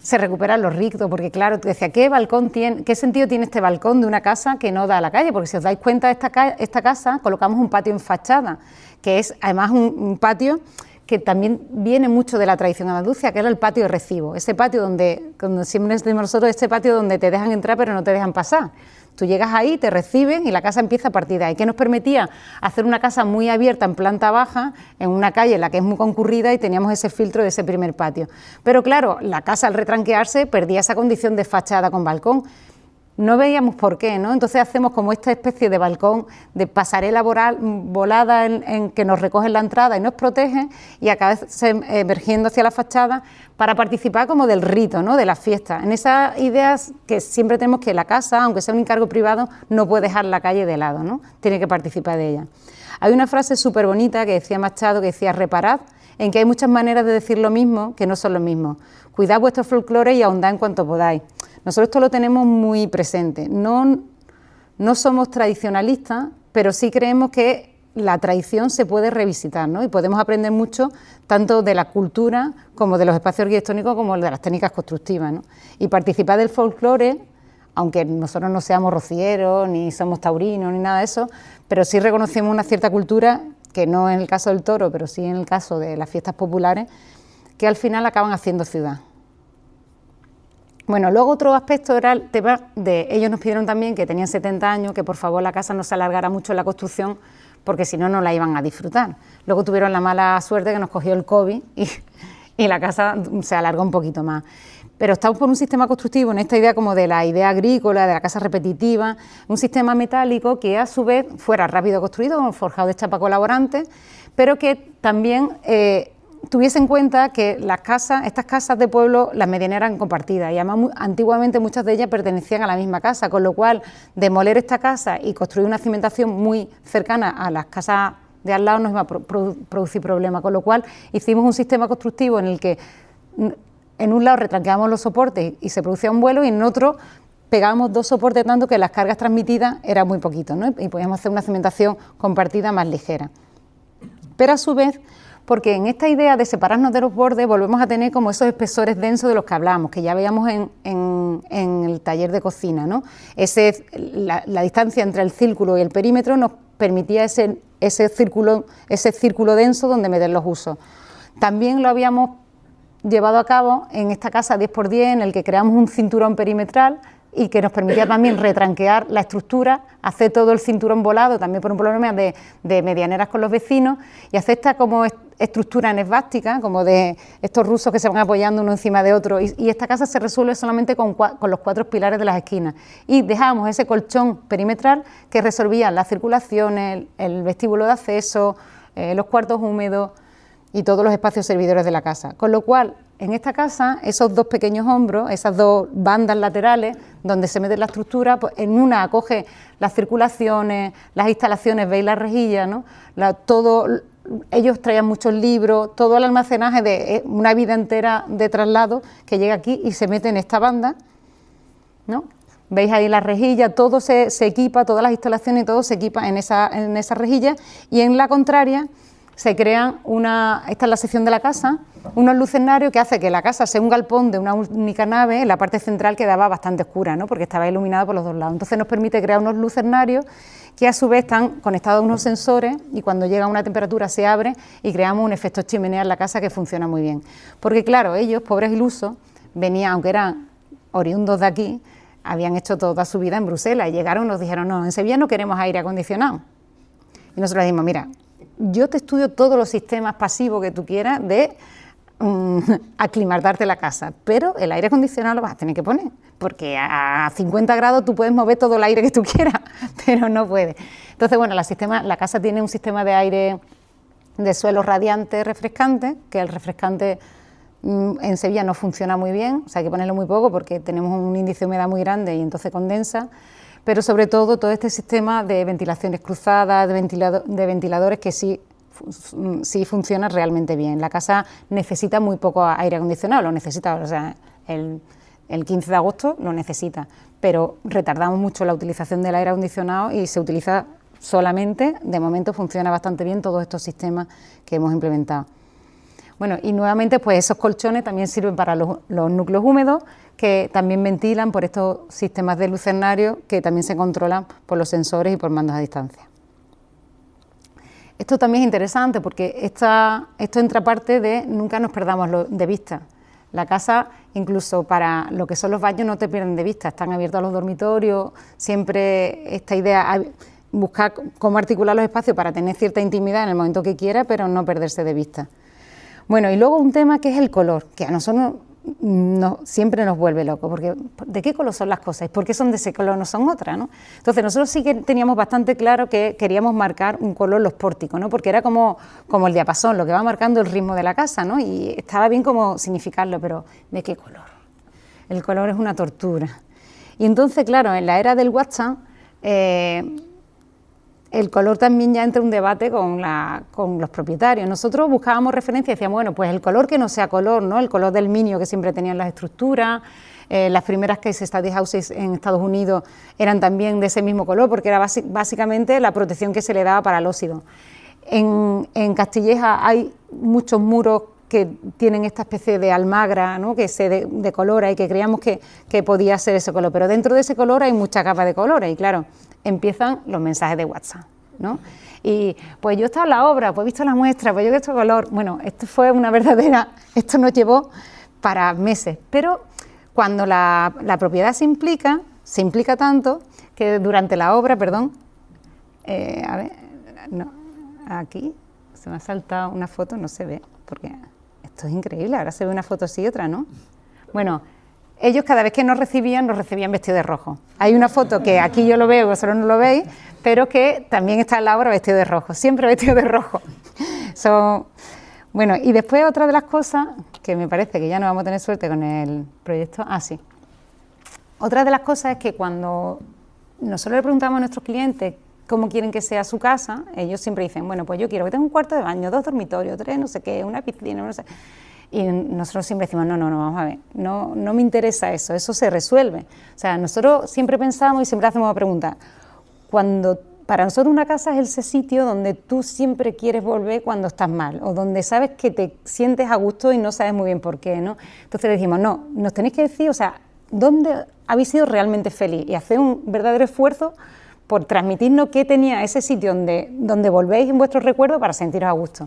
se recuperan los rictos, porque claro, tú decías, ¿qué sentido tiene este balcón de una casa que no da a la calle? Porque si os dais cuenta, esta casa colocamos un patio en fachada, que es además un patio que también viene mucho de la tradición andaluza, que era el patio de recibo, ese patio donde siempre decimos nosotros, este patio donde te dejan entrar pero no te dejan pasar. Tú llegas ahí, te reciben y la casa empieza a partir de ahí, que nos permitía hacer una casa muy abierta en planta baja, en una calle en la que es muy concurrida, y teníamos ese filtro de ese primer patio. Pero claro, la casa al retranquearse perdía esa condición de fachada con balcón. No veíamos por qué, ¿no? Entonces hacemos como esta especie de balcón, de pasarela volada en que nos recoge la entrada y nos protege, y acaba emergiendo hacia la fachada para participar como del rito, ¿no?, de la fiesta. En esas ideas que siempre tenemos, que la casa, aunque sea un encargo privado, no puede dejar la calle de lado, ¿no?, tiene que participar de ella. Hay una frase súper bonita que decía Machado, que decía: reparad en que hay muchas maneras de decir lo mismo que no son lo mismo. Cuidad vuestro folclore y ahondad en cuanto podáis. Nosotros esto lo tenemos muy presente. No somos tradicionalistas, pero sí creemos que la tradición se puede revisitar, ¿no? Y podemos aprender mucho tanto de la cultura como de los espacios arquitectónicos como de las técnicas constructivas, ¿no? Y participar del folclore, aunque nosotros no seamos rocieros, ni somos taurinos, ni nada de eso, pero sí reconocemos una cierta cultura, que no en el caso del toro, pero sí en el caso de las fiestas populares, que al final acaban haciendo ciudad. Bueno, luego otro aspecto era el tema de, ellos nos pidieron también, que tenían 70 años, que por favor la casa no se alargara mucho en la construcción, porque si no, no la iban a disfrutar. Luego tuvieron la mala suerte que nos cogió el COVID y la casa se alargó un poquito más. Pero estamos por un sistema constructivo, en esta idea como de la idea agrícola, de la casa repetitiva, un sistema metálico que a su vez fuera rápido construido, con forjado de chapa colaborante, pero que también tuviese en cuenta que estas casas de pueblo, las medianeras eran compartidas, y además antiguamente muchas de ellas pertenecían a la misma casa, con lo cual demoler esta casa y construir una cimentación muy cercana a las casas de al lado nos iba a producir problemas, con lo cual hicimos un sistema constructivo en el que en un lado retranqueábamos los soportes y se producía un vuelo, y en otro pegábamos dos soportes tanto que las cargas transmitidas eran muy poquitos, ¿no? Y podíamos hacer una cimentación compartida más ligera. Pero a su vez, porque en esta idea de separarnos de los bordes volvemos a tener como esos espesores densos de los que hablábamos, que ya veíamos en el taller de cocina, ¿no? La distancia entre el círculo y el perímetro nos permitía ese círculo denso donde meter los usos. También lo habíamos llevado a cabo en esta casa 10×10, en el que creamos un cinturón perimetral y que nos permitía también retranquear la estructura, hacer todo el cinturón volado, también por un problema de medianeras con los vecinos, y hacer esta como estructura en esvástica, como de estos rusos que se van apoyando uno encima de otro, y esta casa se resuelve solamente con los 4 pilares de las esquinas, y dejábamos ese colchón perimetral que resolvía la circulación, el vestíbulo de acceso, los cuartos húmedos y todos los espacios servidores de la casa, con lo cual en esta casa, esos 2 pequeños hombros, esas 2 bandas laterales donde se mete la estructura, pues en una acoge las circulaciones, las instalaciones, veis la rejilla, ¿no? Ellos traían muchos libros, todo el almacenaje de una vida entera de traslado que llega aquí y se mete en esta banda, ¿no? Veis ahí la rejilla, todo se equipa, todas las instalaciones y todo se equipa en esa rejilla, y en la contraria se crean esta es la sección de la casa, unos lucernarios que hace que la casa sea un galpón de una única nave, en la parte central quedaba bastante oscura, ¿no? Porque estaba iluminada por los 2 lados. Entonces nos permite crear unos lucernarios que a su vez están conectados a unos sensores, y cuando llega a una temperatura se abre y creamos un efecto chimenea en la casa que funciona muy bien. Porque claro, ellos, pobres ilusos, venían, aunque eran oriundos de aquí, habían hecho toda su vida en Bruselas, y llegaron y nos dijeron, no, en Sevilla no queremos aire acondicionado. Y nosotros dijimos, mira, yo te estudio todos los sistemas pasivos que tú quieras de aclimatarte la casa, pero el aire acondicionado lo vas a tener que poner, porque a 50 grados tú puedes mover todo el aire que tú quieras, pero no puedes. Entonces, bueno, la casa tiene un sistema de aire de suelo radiante refrescante, que el refrescante en Sevilla no funciona muy bien, o sea, hay que ponerlo muy poco porque tenemos un índice de humedad muy grande y entonces condensa. Pero sobre todo este sistema de ventilaciones cruzadas, de ventiladores que sí funciona realmente bien. La casa necesita muy poco aire acondicionado, lo necesita, o sea, el 15 de agosto lo necesita, pero retardamos mucho la utilización del aire acondicionado y se utiliza solamente, de momento funciona bastante bien todos estos sistemas que hemos implementado. Bueno, y nuevamente pues esos colchones también sirven para los núcleos húmedos, que también ventilan por estos sistemas de lucernario que también se controlan por los sensores y por mandos a distancia. Esto también es interesante porque esto entra parte de nunca nos perdamos de vista. La casa, incluso para lo que son los baños, no te pierden de vista, están abiertos a los dormitorios, siempre esta idea, buscar cómo articular los espacios para tener cierta intimidad en el momento que quiera, pero no perderse de vista. Bueno, y luego un tema que es el color, que a nosotros siempre nos vuelve locos, porque ¿de qué color son las cosas? ¿Y por qué son de ese color, no son otras, ¿no? Entonces nosotros sí que teníamos bastante claro que queríamos marcar un color los pórticos, ¿no? Porque era como el diapasón, lo que va marcando el ritmo de la casa, ¿no? Y estaba bien como significarlo, pero ¿de qué color? El color es una tortura. Y entonces, claro, en la era del WhatsApp, el color también ya entra en un debate con los propietarios. Nosotros buscábamos referencias y decíamos, bueno, pues el color que no sea color, ¿no? El color del minio que siempre tenían las estructuras, las primeras case study houses en Estados Unidos eran también de ese mismo color, porque era básicamente la protección que se le daba para el óxido. En Castilleja hay muchos muros que tienen esta especie de almagra, ¿no? Que se decolora y que creíamos que podía ser ese color, pero dentro de ese color hay mucha capa de colores y claro, empiezan los mensajes de WhatsApp, ¿no? Y pues yo he estado en la obra, pues he visto la muestra, pues yo he visto color. Bueno, esto fue una verdadera, esto nos llevó para meses, pero cuando la propiedad se implica tanto que durante la obra, a ver, no, aquí se me ha saltado una foto, no se ve, porque esto es increíble, ahora se ve una foto así y otra, ¿no? Bueno, ellos cada vez que nos recibían vestidos de rojo. Hay una foto que aquí yo lo veo, vosotros no lo veis, pero que también está en la obra vestido de rojo, siempre vestido de rojo. Bueno, y después otra de las cosas, que me parece que ya no vamos a tener suerte con el proyecto, sí. Otra de las cosas es que cuando nosotros le preguntamos a nuestros clientes cómo quieren que sea su casa, ellos siempre dicen, bueno, pues yo quiero que tenga un cuarto de baño, 2 dormitorios, 3 no sé qué, una piscina, no sé. Y nosotros siempre decimos, no, vamos a ver, no me interesa eso se resuelve. O sea, nosotros siempre pensamos y siempre hacemos una pregunta, para nosotros una casa es ese sitio donde tú siempre quieres volver cuando estás mal, o donde sabes que te sientes a gusto y no sabes muy bien por qué, ¿no? Entonces le decimos, no, nos tenéis que decir, o sea, ¿dónde habéis sido realmente feliz? Y hacer un verdadero esfuerzo por transmitirnos qué tenía ese sitio donde volvéis en vuestros recuerdos para sentiros a gusto.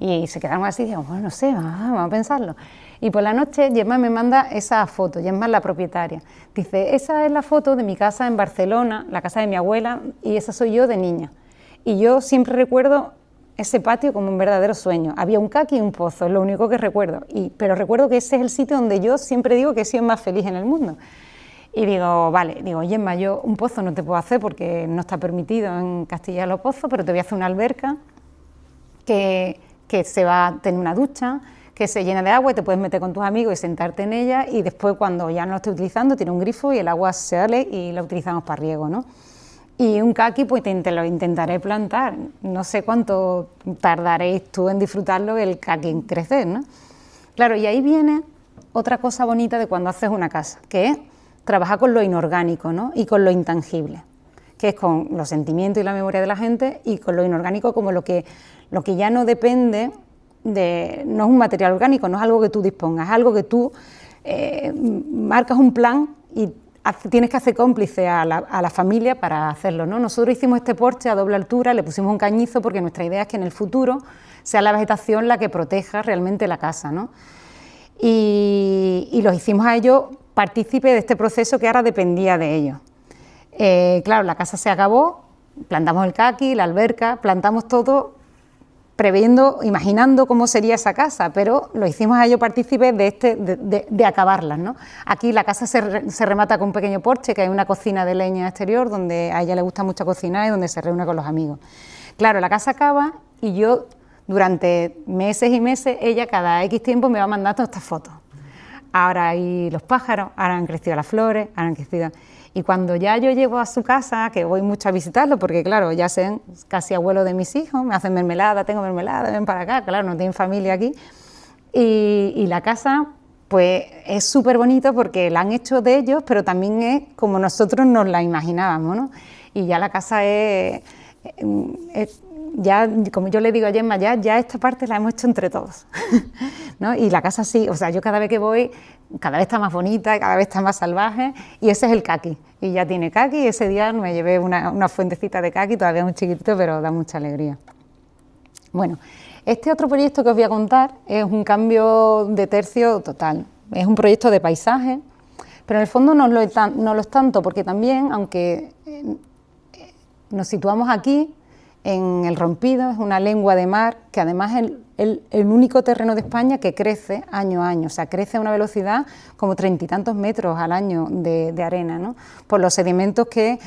Y se quedaron así y digo, bueno, no sé, vamos a pensarlo. Y por la noche Gemma me manda esa foto, Gemma es la propietaria. Dice, esa es la foto de mi casa en Barcelona, la casa de mi abuela, y esa soy yo de niña. Y yo siempre recuerdo ese patio como un verdadero sueño. Había un caqui y un pozo, es lo único que recuerdo. Pero recuerdo que ese es el sitio donde yo siempre digo que he sido más feliz en el mundo. Y digo, vale, digo, Gemma, yo un pozo no te puedo hacer porque no está permitido en Castilla los pozos, pero te voy a hacer una alberca que se va a tener una ducha, que se llena de agua y te puedes meter con tus amigos y sentarte en ella, y después cuando ya no lo estés utilizando tiene un grifo y el agua se sale y la utilizamos para riego, ¿no? Y un caqui pues te lo intentaré plantar, no sé cuánto tardaréis tú en disfrutarlo el caqui en crecer, ¿no? Claro, y ahí viene otra cosa bonita de cuando haces una casa, que es trabajar con lo inorgánico, ¿no? Y con lo intangible, que es con los sentimientos y la memoria de la gente, y con lo inorgánico como lo que ya no depende de, no es un material orgánico, no es algo que tú dispongas, es algo que tú marcas un plan y tienes que hacer cómplice a la familia para hacerlo, ¿no? Nosotros hicimos este porche a doble altura, le pusimos un cañizo porque nuestra idea es que en el futuro sea la vegetación la que proteja realmente la casa, ¿no? Y los hicimos a ellos partícipes de este proceso que ahora dependía de ellos. Claro, la casa se acabó, plantamos el caqui, la alberca, plantamos todo previendo, imaginando cómo sería esa casa, pero lo hicimos a ellos partícipes de acabarlas, ¿no? Aquí la casa se remata con un pequeño porche, que hay una cocina de leña exterior, donde a ella le gusta mucho cocinar y donde se reúne con los amigos. Claro, la casa acaba y yo, durante meses y meses, ella cada X tiempo me va mandando estas fotos. Ahora hay los pájaros, ahora han crecido las flores, ahora han crecido... Y cuando ya yo llego a su casa, que voy mucho a visitarlo, porque claro, ya sean casi abuelos de mis hijos, me hacen mermelada, tengo mermelada, ven para acá, claro, no tienen familia aquí. Y la casa, pues es súper bonita porque la han hecho de ellos, pero también es como nosotros nos la imaginábamos, ¿no? Y ya la casa es ya, como yo le digo a Gemma, ya esta parte la hemos hecho entre todos, ¿no? Y la casa sí, o sea, yo cada vez que voy, cada vez está más bonita, cada vez está más salvaje, y ese es el caqui, y ya tiene caqui, y ese día me llevé una fuentecita de caqui, todavía muy chiquitito, pero da mucha alegría. Bueno, este otro proyecto que os voy a contar es un cambio de tercio total, es un proyecto de paisaje, pero en el fondo no lo es tanto, porque también, aunque nos situamos aquí, en el Rompido, es una lengua de mar que además es el único terreno de España que crece año a año, o sea, crece a una velocidad como 30 y tantos metros al año de arena, ¿no? Por los sedimentos que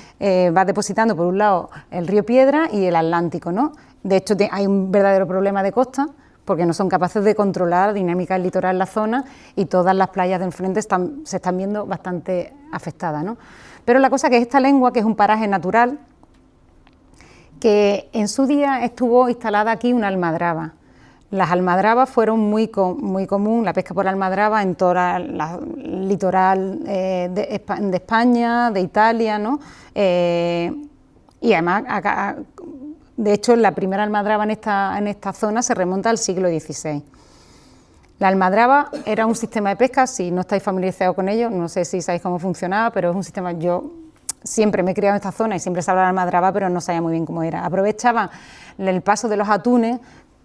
va depositando, por un lado, el río Piedra y el Atlántico, ¿no? De hecho, hay un verdadero problema de costa, porque no son capaces de controlar la dinámica del litoral en la zona, y todas las playas de enfrente se están viendo bastante afectadas, ¿no? Pero la cosa que es esta lengua, que es un paraje natural, que en su día estuvo instalada aquí una almadraba. Las almadrabas fueron muy común, la pesca por almadraba en todo el litoral de España, de Italia, ¿no? Y además, de hecho, la primera almadraba en esta zona se remonta al siglo XVI. La almadraba era un sistema de pesca, si no estáis familiarizados con ello, no sé si sabéis cómo funcionaba, pero es un sistema, yo siempre me he criado en esta zona y siempre se habla de almadraba, pero no sabía muy bien cómo era. Aprovechaban el paso de los atunes,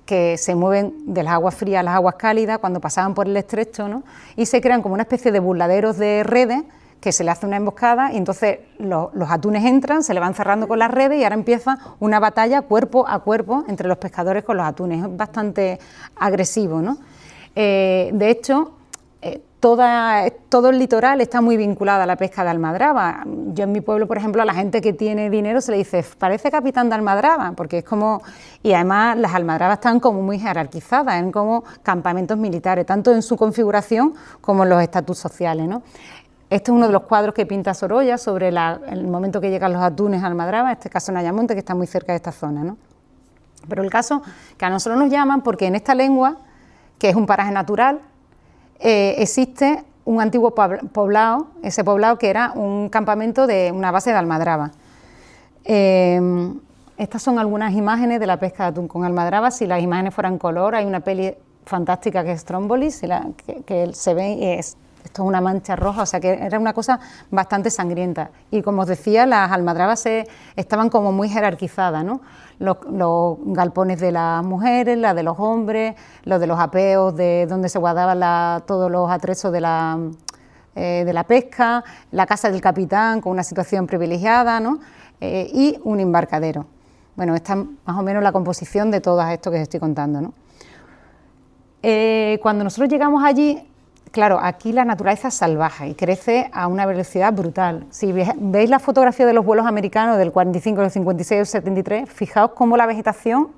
que se mueven de las aguas frías a las aguas cálidas cuando pasaban por el estrecho, ¿no? Y se crean como una especie de burladeros de redes, que se le hace una emboscada y entonces los atunes entran, se le van cerrando con las redes y ahora empieza una batalla cuerpo a cuerpo entre los pescadores con los atunes. Es bastante agresivo, ¿no? De hecho, todo el litoral está muy vinculado a la pesca de almadraba. Yo en mi pueblo, por ejemplo, a la gente que tiene dinero se le dice, parece capitán de almadraba, porque es como... Y además las almadrabas están como muy jerarquizadas, en como campamentos militares, tanto en su configuración como en los estatus sociales, ¿no? Este es uno de los cuadros que pinta Sorolla sobre el momento que llegan los atunes a almadraba, en este caso en Ayamonte, que está muy cerca de esta zona, ¿no? Pero el caso que a nosotros nos llaman porque en esta lengua, que es un paraje natural, existe un antiguo poblado, ese poblado que era un campamento de una base de almadraba. Estas son algunas imágenes de la pesca de atún con almadraba. Si las imágenes fueran color, hay una peli fantástica que es Stromboli, que se ve y es esto es una mancha roja, o sea que era una cosa bastante sangrienta. Y como os decía, las almadrabas estaban como muy jerarquizadas, ¿no? Los galpones de las mujeres, las de los hombres, los de los apeos de donde se guardaban todos los atrezos de la pesca, la casa del capitán con una situación privilegiada, ¿no? Y un embarcadero. Bueno, esta es más o menos la composición de todo esto que os estoy contando, ¿no? Cuando nosotros llegamos allí, claro, aquí la naturaleza es salvaje y crece a una velocidad brutal. Si veis la fotografía de los vuelos americanos del 45, del 56 o del 73, fijaos cómo la vegetación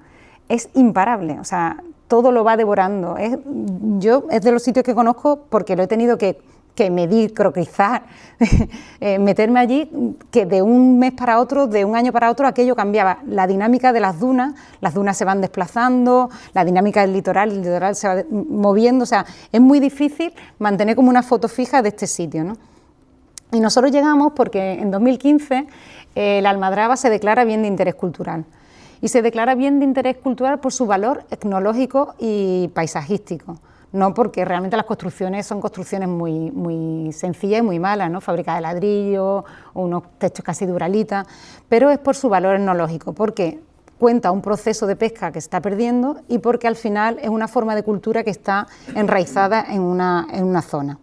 es imparable, o sea, todo lo va devorando. Es de los sitios que conozco porque lo he tenido que medir, croquizar, meterme allí, que de un mes para otro, de un año para otro, aquello cambiaba. La dinámica de las dunas se van desplazando, la dinámica del litoral, el litoral se va moviendo, o sea, es muy difícil mantener como una foto fija de este sitio, ¿no? Y nosotros llegamos porque en 2015 la almadraba se declara bien de interés cultural. Y se declara bien de interés cultural por su valor etnológico y paisajístico. No porque realmente las construcciones son construcciones muy sencillas y muy malas, ¿no? Fabricadas de ladrillo, unos techos casi de uralita, pero es por su valor etnológico, porque cuenta un proceso de pesca que se está perdiendo y porque al final es una forma de cultura que está enraizada en una zona.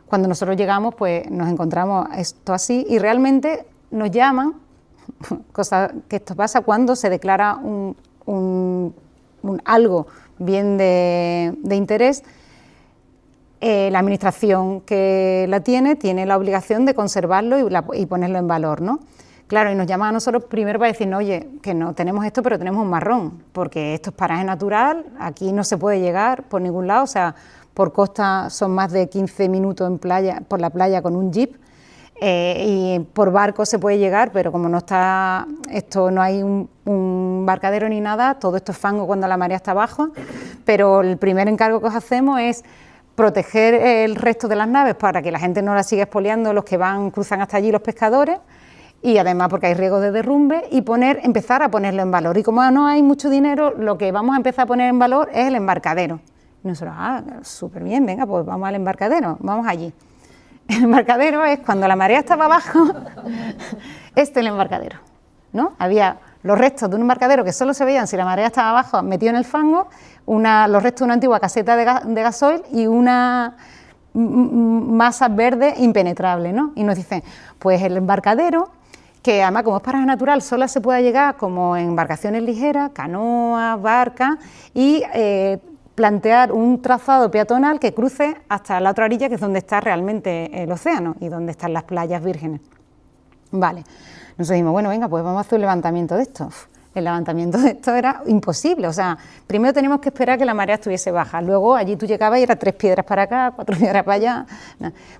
Cuando nosotros llegamos, pues nos encontramos esto así y realmente nos llaman, cosa que esto pasa cuando se declara algo bien de interés, la administración que la tiene la obligación de conservarlo y ponerlo en valor, ¿no? Claro, y nos llaman a nosotros primero para decirnos, oye, que no tenemos esto, pero tenemos un marrón, porque esto es paraje natural, aquí no se puede llegar por ningún lado, o sea, por costa son más de 15 minutos por la playa con un jeep, y por barco se puede llegar, pero como no está esto, no hay un embarcadero ni nada, todo esto es fango cuando la marea está baja, pero el primer encargo que os hacemos es proteger el resto de las naves para que la gente no las siga expoliando, los que cruzan hasta allí, los pescadores, y además porque hay riesgos de derrumbe, y empezar a ponerlo en valor. Y como no hay mucho dinero, lo que vamos a empezar a poner en valor es el embarcadero. Y nosotros, súper bien, venga, pues vamos al embarcadero, vamos allí. El embarcadero es cuando la marea estaba abajo, este es el embarcadero, ¿no? Había los restos de un embarcadero que solo se veían si la marea estaba abajo, metido en el fango, los restos de una antigua caseta de gasoil y una masa verde impenetrable, ¿no? Y nos dicen, pues el embarcadero, que además como es paraje natural, solo se puede llegar como en embarcaciones ligeras, canoas, barcas y plantear un trazado peatonal que cruce hasta la otra orilla, que es donde está realmente el océano y donde están las playas vírgenes. Vale, nosotros dijimos, bueno, venga, pues vamos a hacer un levantamiento de esto. El levantamiento de esto era imposible, o sea, primero teníamos que esperar que la marea estuviese baja, luego allí tú llegabas y era 3 piedras para acá, 4 piedras para allá.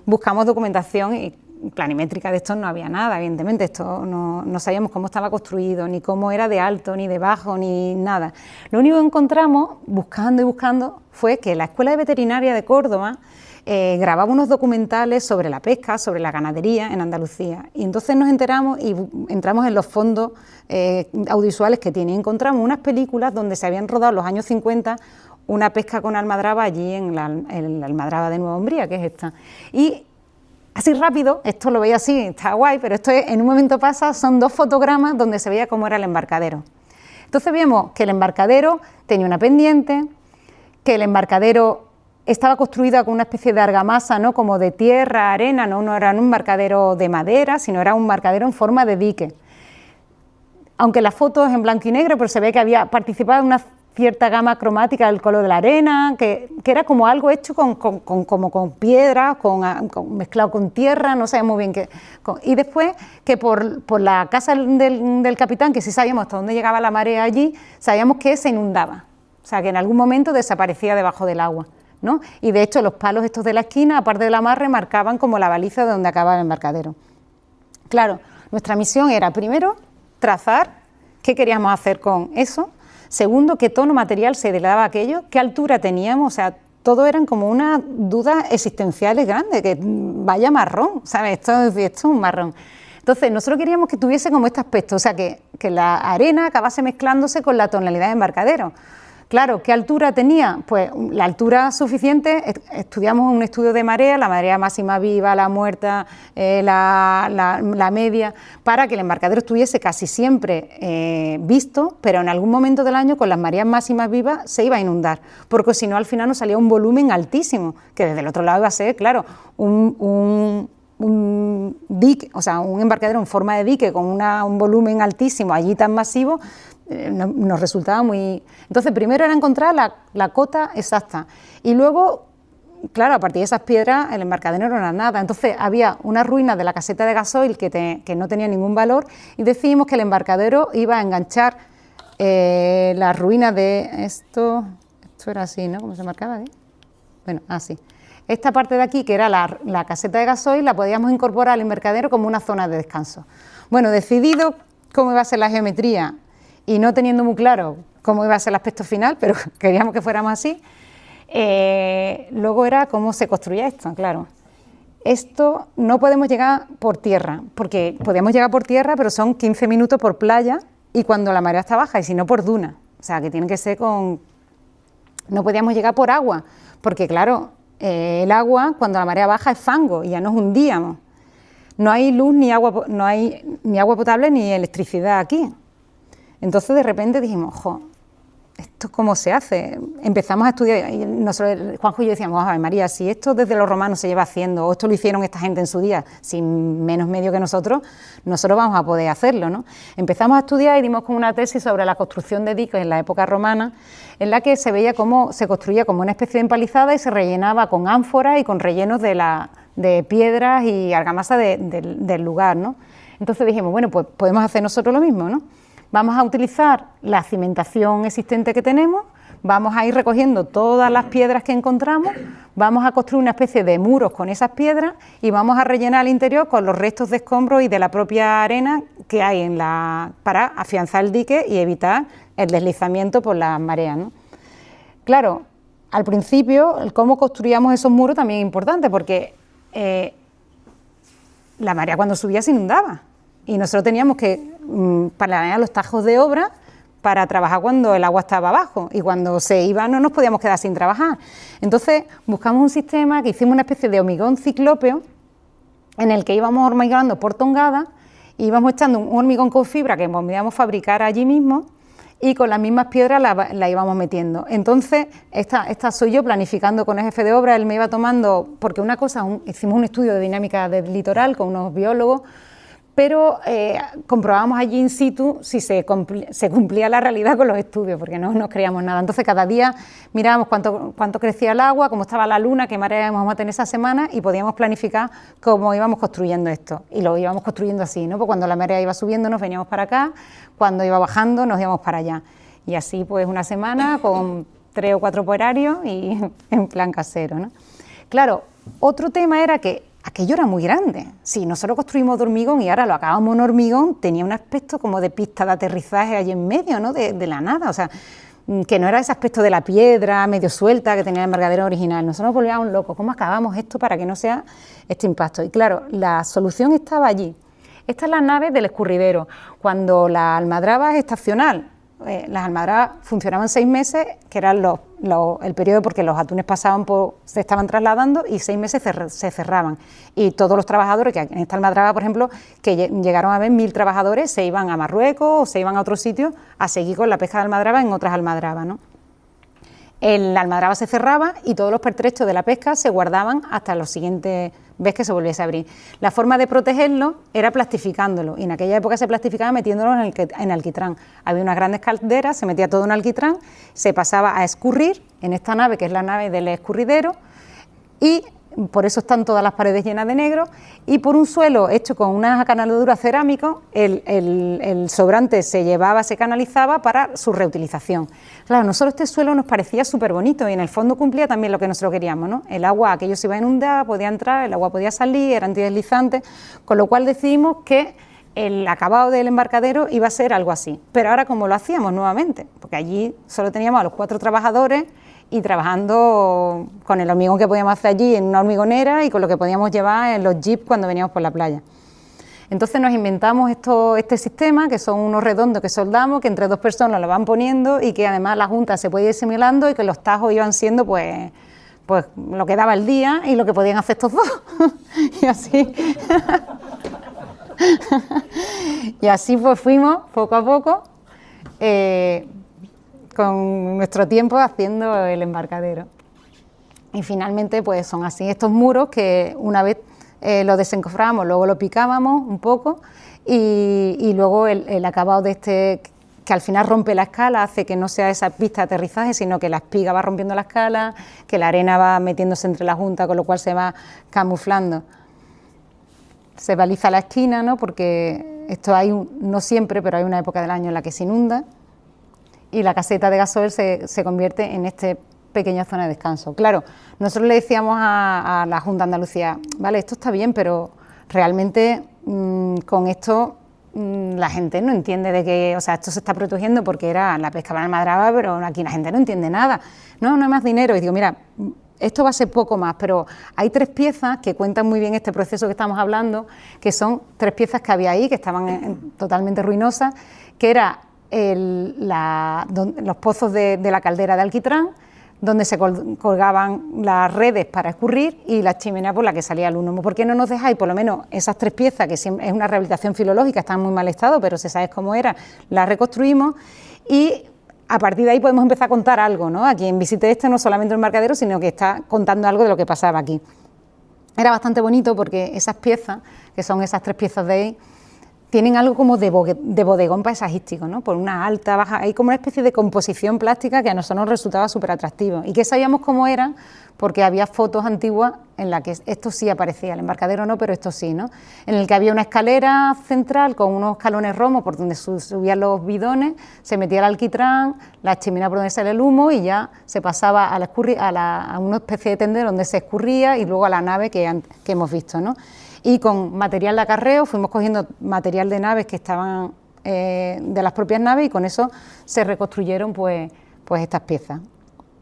Buscamos documentación y planimétrica de esto no había nada, evidentemente, esto no sabíamos cómo estaba construido, ni cómo era de alto, ni de bajo, ni nada. Lo único que encontramos, buscando y buscando, fue que la Escuela de Veterinaria de Córdoba grababa unos documentales sobre la pesca, sobre la ganadería en Andalucía, y entonces nos enteramos y entramos en los fondos audiovisuales que tiene, y encontramos unas películas donde se habían rodado en los años 50 una pesca con almadraba allí en la almadraba de Nueva Umbría, que es esta, y así rápido, esto lo veía así, está guay, pero esto en un momento pasa, son 2 fotogramas donde se veía cómo era el embarcadero. Entonces vimos que el embarcadero tenía una pendiente, que el embarcadero estaba construido con una especie de argamasa, ¿no? Como de tierra, arena, no era un embarcadero de madera, sino era un embarcadero en forma de dique. Aunque la foto es en blanco y negro, pero se ve que había participado en una cierta gama cromática del color de la arena, que era como algo hecho con piedras, mezclado con tierra, no sabemos muy bien qué. Y después que por la casa del capitán, que sí sabíamos hasta dónde llegaba la marea allí, sabíamos que se inundaba, o sea que en algún momento desaparecía debajo del agua, ¿no? Y de hecho los palos estos de la esquina, aparte del amarre, marcaban como la baliza de donde acababa el embarcadero. Claro, nuestra misión era primero trazar qué queríamos hacer con eso. Segundo, qué tono material se le daba a aquello, qué altura teníamos, o sea, todo eran como unas dudas existenciales grandes, que vaya marrón, ¿sabes? Esto es un marrón. Entonces, nosotros queríamos que tuviese como este aspecto, o sea, que la arena acabase mezclándose con la tonalidad de embarcadero. Claro, ¿qué altura tenía? Pues la altura suficiente, estudiamos un estudio de marea, la marea máxima viva, la muerta, la media, para que el embarcadero estuviese casi siempre visto, pero en algún momento del año con las mareas máximas vivas se iba a inundar, porque si no al final nos salía un volumen altísimo, que desde el otro lado iba a ser, claro, un dique, o sea, un embarcadero en forma de dique con un volumen altísimo allí tan masivo. Nos resultaba muy... Entonces, primero era encontrar la cota exacta y luego, claro, a partir de esas piedras el embarcadero no era nada. Entonces, había una ruina de la caseta de gasoil que no tenía ningún valor y decidimos que el embarcadero iba a enganchar las ruinas de esto era así, ¿no? ¿Cómo se marcaba? Bueno, así. Esta parte de aquí, que era la caseta de gasoil, la podíamos incorporar al embarcadero como una zona de descanso. Bueno, decidido cómo iba a ser la geometría y no teniendo muy claro cómo iba a ser el aspecto final, pero queríamos que fuéramos así, luego era cómo se construía esto, claro. Esto no podemos llegar por tierra, porque podemos llegar por tierra, pero son 15 minutos por playa y cuando la marea está baja, y si no por duna, o sea, que tiene que ser con... No podíamos llegar por agua, porque claro, el agua cuando la marea baja es fango y ya nos hundíamos. No hay luz ni agua, no hay ni agua potable ni electricidad aquí. Entonces de repente dijimos, jo, ¿esto cómo se hace? Empezamos a estudiar, y nosotros, Juanjo y yo decíamos, a ver, María, si esto desde los romanos se lleva haciendo, o esto lo hicieron esta gente en su día, sin menos medio que nosotros vamos a poder hacerlo, ¿no? Empezamos a estudiar y dimos con una tesis sobre la construcción de diques en la época romana, en la que se veía cómo se construía como una especie de empalizada y se rellenaba con ánforas y con rellenos de piedras y argamasa del lugar, ¿no? Entonces dijimos, bueno, pues podemos hacer nosotros lo mismo, ¿no? Vamos a utilizar la cimentación existente que tenemos, vamos a ir recogiendo todas las piedras que encontramos, vamos a construir una especie de muros con esas piedras y vamos a rellenar el interior con los restos de escombros y de la propia arena que hay para afianzar el dique y evitar el deslizamiento por las mareas, ¿no? Claro, al principio, el cómo construíamos esos muros también es importante porque la marea cuando subía se inundaba. Y nosotros teníamos que planear los tajos de obra para trabajar cuando el agua estaba abajo y cuando se iba no nos podíamos quedar sin trabajar. Entonces buscamos un sistema que hicimos una especie de hormigón ciclópeo en el que íbamos hormigonando por tongada, íbamos echando un hormigón con fibra que podíamos fabricar allí mismo y con las mismas piedras la íbamos metiendo. Entonces, esta soy yo planificando con el jefe de obra, él me iba tomando, porque una cosa, hicimos un estudio de dinámica del litoral con unos biólogos, pero comprobábamos allí in situ si se cumplía la realidad con los estudios, porque no nos creíamos nada. Entonces cada día mirábamos cuánto crecía el agua, cómo estaba la luna, qué marea íbamos a tener esa semana y podíamos planificar cómo íbamos construyendo esto. Y lo íbamos construyendo así, ¿no? Pues cuando la marea iba subiendo nos veníamos para acá, cuando iba bajando nos íbamos para allá. Y así pues una semana con 3 o 4 operarios y en plan casero, ¿no? Claro, otro tema era que aquello era muy grande. Si nosotros construimos de hormigón y ahora lo acabamos en hormigón, tenía un aspecto como de pista de aterrizaje allí en medio, ¿no? De la nada, o sea, que no era ese aspecto de la piedra medio suelta que tenía el embarcadero original. Nosotros nos volvíamos locos. ¿Cómo acabamos esto para que no sea este impacto? Y claro, la solución estaba allí. Esta es la nave del escurridero. Cuando la almadraba es estacional, las almadrabas funcionaban 6 meses, que eran el periodo porque los atunes se estaban trasladando y 6 meses se cerraban. Y todos los trabajadores, que en esta almadraba, por ejemplo, que llegaron a haber 1000 trabajadores, se iban a Marruecos o se iban a otros sitios a seguir con la pesca de almadraba en otras almadrabas, ¿no? La almadraba se cerraba y todos los pertrechos de la pesca se guardaban hasta la siguiente vez que se volviese a abrir. La forma de protegerlo era plastificándolo y en aquella época se plastificaba metiéndolo en alquitrán. Había unas grandes calderas, se metía todo en alquitrán, se pasaba a escurrir en esta nave que es la nave del escurridero y por eso están todas las paredes llenas de negro y por un suelo hecho con unas acanaladuras cerámicas el sobrante se canalizaba para su reutilización. Claro, a nosotros este suelo nos parecía súper bonito y en el fondo cumplía también lo que nosotros queríamos, ¿no? El agua, aquello se iba a inundar, podía entrar, el agua podía salir, era antideslizante, con lo cual decidimos que el acabado del embarcadero iba a ser algo así. Pero ahora, ¿cómo lo hacíamos nuevamente? Porque allí solo teníamos a los 4 trabajadores y trabajando con el hormigón que podíamos hacer allí en una hormigonera y con lo que podíamos llevar en los jeeps cuando veníamos por la playa. Entonces nos inventamos este sistema, que son unos redondos que soldamos, que entre dos personas lo van poniendo y que además la junta se puede ir simulando y que los tajos iban siendo pues lo que daba el día y lo que podían hacer estos dos. Y así... y así pues fuimos poco a poco con nuestro tiempo haciendo el embarcadero. Y finalmente pues son así estos muros que una vez lo desencofrábamos, luego lo picábamos un poco y luego el acabado de este, que al final rompe la escala, hace que no sea esa pista de aterrizaje, sino que la espiga va rompiendo la escala, que la arena va metiéndose entre la junta, con lo cual se va camuflando. Se baliza la esquina, ¿no? Porque esto no siempre, pero hay una época del año en la que se inunda y la caseta de gasoil se convierte en esta pequeña zona de descanso. Claro, nosotros le decíamos a la Junta de Andalucía, vale, esto está bien, pero realmente con esto la gente no entiende de que, o sea, esto se está protegiendo porque era la pesca para el Madraba, pero aquí la gente no entiende nada. No hay más dinero. Y digo, mira, esto va a ser poco más, pero hay 3 piezas que cuentan muy bien este proceso que estamos hablando, que son 3 piezas que había ahí, que estaban totalmente ruinosas, que era los pozos de la caldera de alquitrán, donde se colgaban las redes para escurrir y la chimenea por la que salía el humo. ¿Por qué no nos dejáis por lo menos esas 3 piezas, que es una rehabilitación filológica, están en muy mal estado, pero si sabes cómo era, las reconstruimos y a partir de ahí podemos empezar a contar algo, ¿no? A quien visite no solamente el embarcadero, sino que está contando algo de lo que pasaba aquí. Era bastante bonito porque esas piezas, que son esas 3 piezas de ahí, tienen algo como de bodegón paisajístico, ¿no? Por una alta, baja, hay como una especie de composición plástica que a nosotros nos resultaba súper atractivo y que sabíamos cómo eran porque había fotos antiguas en las que esto sí aparecía, el embarcadero no, pero esto sí, ¿no? En el que había una escalera central con unos escalones romos por donde subían los bidones, se metía el alquitrán, la chimenea por donde sale el humo y ya se pasaba a una especie de tendero donde se escurría y luego a la nave que hemos visto, ¿no? Y con material de acarreo fuimos cogiendo material de naves que estaban de las propias naves y con eso se reconstruyeron pues estas piezas.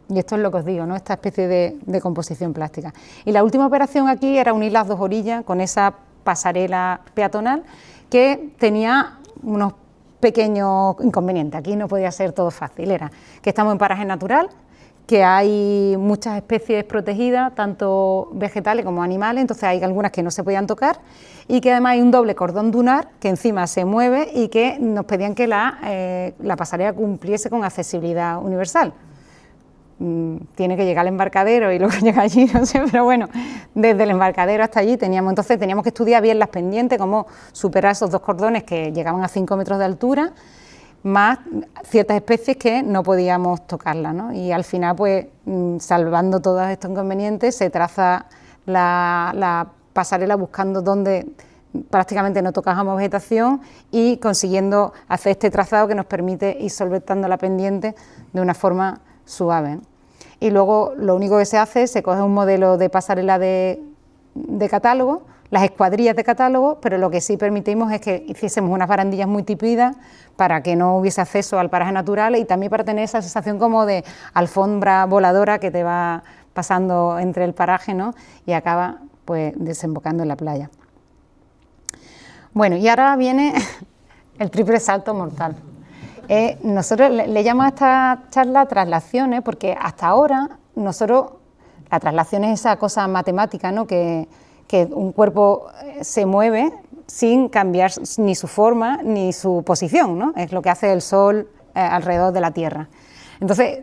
Y esto es lo que os digo, ¿no? Esta especie de composición plástica. Y la última operación aquí era unir las 2 orillas con esa pasarela peatonal que tenía unos pequeños inconvenientes. Aquí no podía ser todo fácil, era que estamos en paraje natural, que hay muchas especies protegidas, tanto vegetales como animales, entonces hay algunas que no se podían tocar y que además hay un doble cordón dunar que encima se mueve y que nos pedían que la pasarela cumpliese con accesibilidad universal. Tiene que llegar al embarcadero y luego llega allí, no sé, pero bueno, desde el embarcadero hasta allí teníamos que estudiar bien las pendientes, cómo superar esos 2 cordones que llegaban a 5 metros de altura, más ciertas especies que no podíamos tocarlas, ¿no? Y al final, pues, salvando todos estos inconvenientes, se traza la pasarela buscando donde prácticamente no tocábamos vegetación y consiguiendo hacer este trazado que nos permite ir solventando la pendiente de una forma suave. Y luego lo único que se hace es se coge un modelo de pasarela de catálogo, las escuadrillas de catálogo, pero lo que sí permitimos es que hiciésemos unas barandillas muy tupidas para que no hubiese acceso al paraje natural y también para tener esa sensación como de alfombra voladora que te va pasando entre el paraje, ¿no? Y acaba pues desembocando en la playa. Bueno, y ahora viene el triple salto mortal. Nosotros le llamamos a esta charla traslaciones porque hasta ahora nosotros, la traslación es esa cosa matemática, ¿no? que un cuerpo se mueve sin cambiar ni su forma ni su posición, ¿no? Es lo que hace el Sol alrededor de la Tierra. Entonces,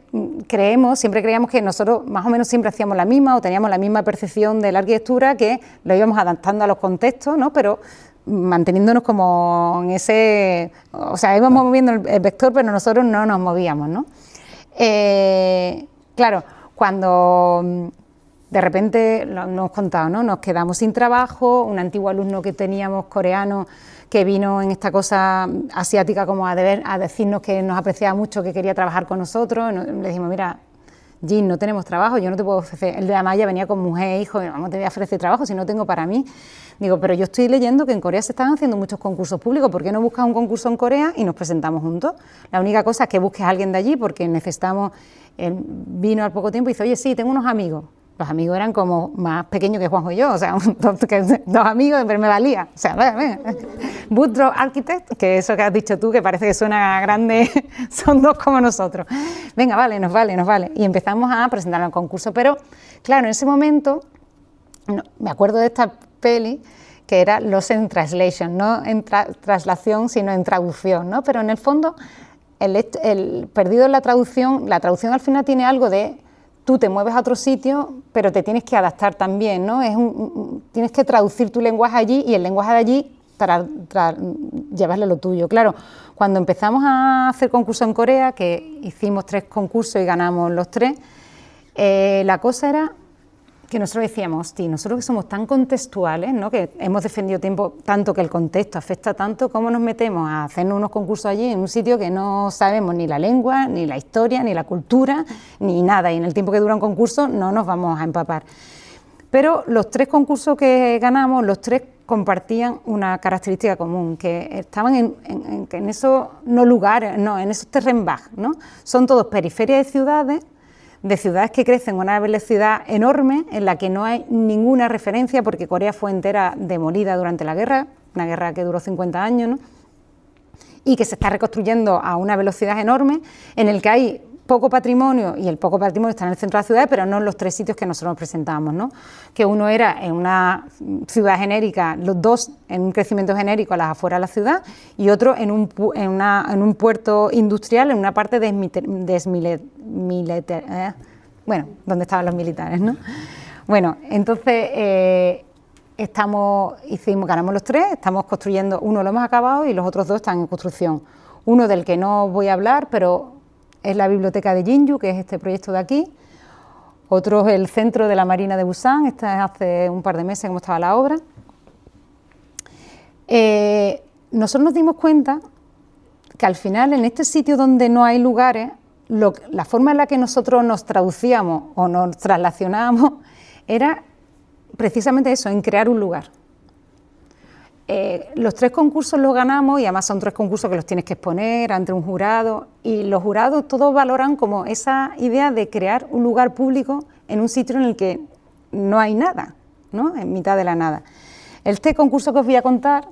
siempre creíamos que nosotros más o menos siempre hacíamos la misma o teníamos la misma percepción de la arquitectura, que lo íbamos adaptando a los contextos, ¿no? Pero manteniéndonos como en ese... O sea, íbamos moviendo el vector, pero nosotros no nos movíamos, ¿no? Claro, cuando de repente, lo hemos contado, ¿no? Nos quedamos sin trabajo, un antiguo alumno que teníamos coreano que vino en esta cosa asiática como a decirnos que nos apreciaba mucho, que quería trabajar con nosotros, le dijimos, mira, Jin, no tenemos trabajo, yo no te puedo ofrecer, el de Amaya venía con mujer e hijo, vamos, te voy a ofrecer trabajo si no tengo para mí. Digo, pero yo estoy leyendo que en Corea se están haciendo muchos concursos públicos, ¿por qué no buscas un concurso en Corea y nos presentamos juntos? La única cosa es que busques a alguien de allí porque necesitamos, él vino al poco tiempo y dice, oye, sí, tengo unos amigos. Los amigos eran como más pequeños que Juanjo y yo, o sea, dos amigos, pero me valía. O sea, venga. Woodrow Architect, que eso que has dicho tú, que parece que suena grande, son dos como nosotros. Venga, vale, nos vale. Y empezamos a presentar el concurso. Pero, claro, en ese momento, me acuerdo de esta peli, que era Lost in Translation, no en traslación, sino en traducción, ¿no? Pero en el fondo, el perdido en la traducción al final tiene algo de tú te mueves a otro sitio, pero te tienes que adaptar también, ¿no? Tienes que traducir tu lenguaje allí y el lenguaje de allí para llevarle lo tuyo. Claro, cuando empezamos a hacer concursos en Corea, que hicimos 3 concursos y ganamos los 3, la cosa era que nosotros decíamos, hostia, nosotros que somos tan contextuales, ¿no? Que hemos defendido tanto que el contexto afecta tanto, ¿cómo nos metemos a hacernos unos concursos allí en un sitio que no sabemos ni la lengua, ni la historia, ni la cultura, ni nada? Y en el tiempo que dura un concurso no nos vamos a empapar. Pero los 3 concursos que ganamos, los 3 compartían una característica común, que estaban en esos no lugares, no, en esos Terrenbach, ¿no? Son todos periferias de ciudades que crecen a una velocidad enorme, en la que no hay ninguna referencia, porque Corea fue entera demolida durante la guerra, una guerra que duró 50 años, ¿no? Y que se está reconstruyendo a una velocidad enorme, en el que hay poco patrimonio, y el poco patrimonio está en el centro de la ciudad, pero no en los 3 sitios que nosotros presentamos, ¿no? Que uno era en una ciudad genérica, los 2 en un crecimiento genérico a las afueras de la ciudad, y otro en un puerto industrial, en una parte bueno, donde estaban los militares, ¿no? Bueno, entonces ganamos los 3, estamos construyendo, uno lo hemos acabado y los otros 2 están en construcción. Uno del que no voy a hablar, pero es la biblioteca de Jinju, que es este proyecto de aquí. Otro es el centro de la Marina de Busan, esta es hace un par de meses como estaba la obra. Nosotros nos dimos cuenta que al final en este sitio donde no hay lugares, la forma en la que nosotros nos traducíamos o nos traslacionábamos era precisamente eso, en crear un lugar. Los 3 concursos los ganamos y además son 3 concursos que los tienes que exponer ante un jurado, y los jurados todos valoran como esa idea de crear un lugar público en un sitio en el que no hay nada, ¿no? En mitad de la nada. Este concurso que os voy a contar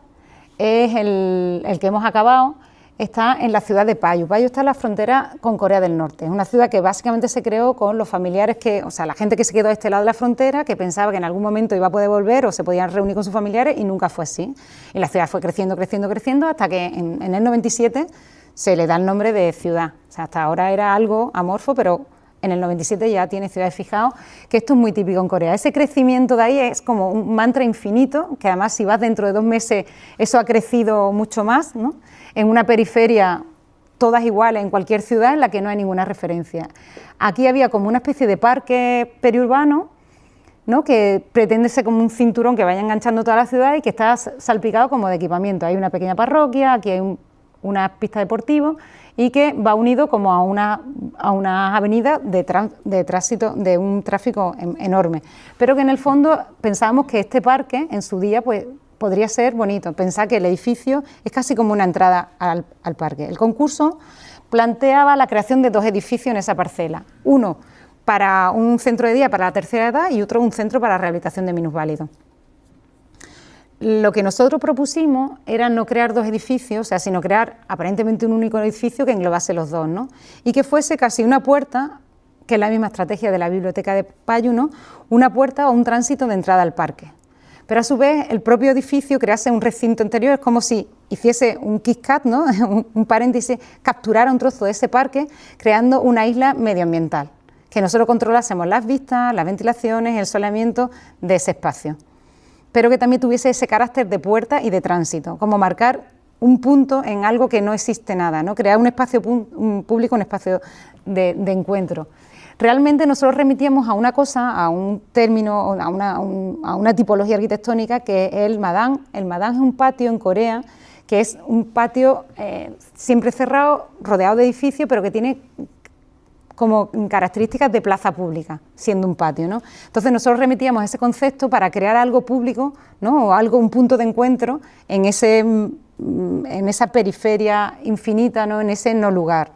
es el que hemos acabado, está en la ciudad de Payu. Payu está en la frontera con Corea del Norte. Es una ciudad que básicamente se creó con los familiares o sea, la gente que se quedó a este lado de la frontera, que pensaba que en algún momento iba a poder volver o se podían reunir con sus familiares, y nunca fue así. Y la ciudad fue creciendo, hasta que en el 97 se le da el nombre de ciudad. O sea, hasta ahora era algo amorfo, pero en el 97 ya tiene ciudades. Fijaos que esto es muy típico en Corea. Ese crecimiento de ahí es como un mantra infinito, que además si vas dentro de 2 meses, eso ha crecido mucho más, ¿no? En una periferia, todas iguales en cualquier ciudad en la que no hay ninguna referencia. Aquí había como una especie de parque periurbano, ¿no? Que pretende ser como un cinturón que vaya enganchando toda la ciudad y que está salpicado como de equipamiento. Hay una pequeña parroquia, aquí hay una pista deportiva, y que va unido como a una avenida de tránsito, de un tráfico enorme. Pero que en el fondo pensábamos que este parque en su día pues podría ser bonito. Pensar que el edificio es casi como una entrada al parque. El concurso planteaba la creación de 2 edificios en esa parcela. Uno para un centro de día para la tercera edad y otro un centro para rehabilitación de minusválidos. Lo que nosotros propusimos era no crear 2 edificios, o sea, sino crear aparentemente un único edificio que englobase los 2, ¿no? Y que fuese casi una puerta, que es la misma estrategia de la biblioteca de Payu, ¿no? Una puerta o un tránsito de entrada al parque. Pero a su vez el propio edificio crease un recinto interior, es como si hiciese un KitKat, ¿no? un paréntesis, capturara un trozo de ese parque, creando una isla medioambiental, que nosotros controlásemos las vistas, las ventilaciones, el soleamiento de ese espacio, pero que también tuviese ese carácter de puerta y de tránsito, como marcar un punto en algo que no existe nada, ¿no? Crear un espacio público, un espacio de encuentro. Realmente nosotros remitíamos a una cosa, a un término, a una tipología arquitectónica que es el madang. El madang es un patio en Corea, que es un patio siempre cerrado, rodeado de edificios, pero que tiene como características de plaza pública, siendo un patio, ¿no? Entonces nosotros remitíamos a ese concepto para crear algo público, ¿no? O un punto de encuentro en esa periferia infinita, ¿no? En ese no lugar.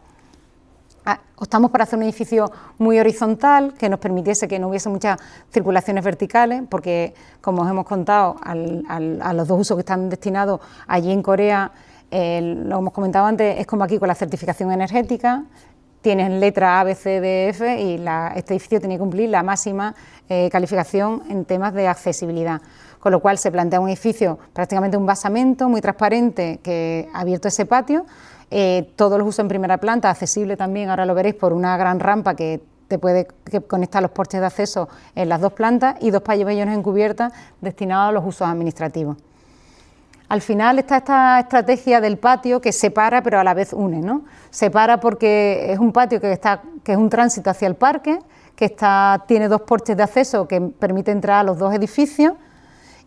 Optamos por hacer un edificio muy horizontal, que nos permitiese que no hubiese muchas circulaciones verticales, porque, como os hemos contado, a los dos usos que están destinados allí en Corea, lo hemos comentado antes, es como aquí con la certificación energética, tienen letra A, B, C, D, F y este edificio tiene que cumplir la máxima calificación en temas de accesibilidad, con lo cual se plantea un edificio prácticamente un basamento muy transparente que ha abierto ese patio, todos los usos en primera planta, accesible también, ahora lo veréis, por una gran rampa que conecta los porches de acceso en las dos plantas y dos pabellones en cubierta destinados a los usos administrativos. Al final está esta estrategia del patio que separa pero a la vez une, ¿no? Separa porque es un patio que es un tránsito hacia el parque, tiene dos porches de acceso que permite entrar a los dos edificios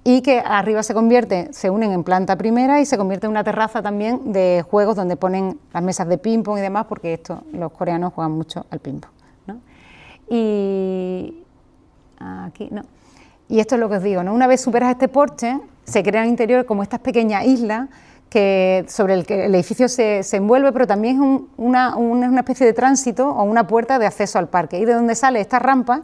y que arriba se unen en planta primera y se convierte en una terraza también de juegos donde ponen las mesas de ping pong y demás, porque los coreanos juegan mucho al ping pong, ¿no? Y aquí no. Y esto es lo que os digo, ¿no? Una vez superas este porche, se crea en el interior como estas pequeñas islas sobre el que el edificio se envuelve, pero también es una especie de tránsito o una puerta de acceso al parque, y de donde sale esta rampa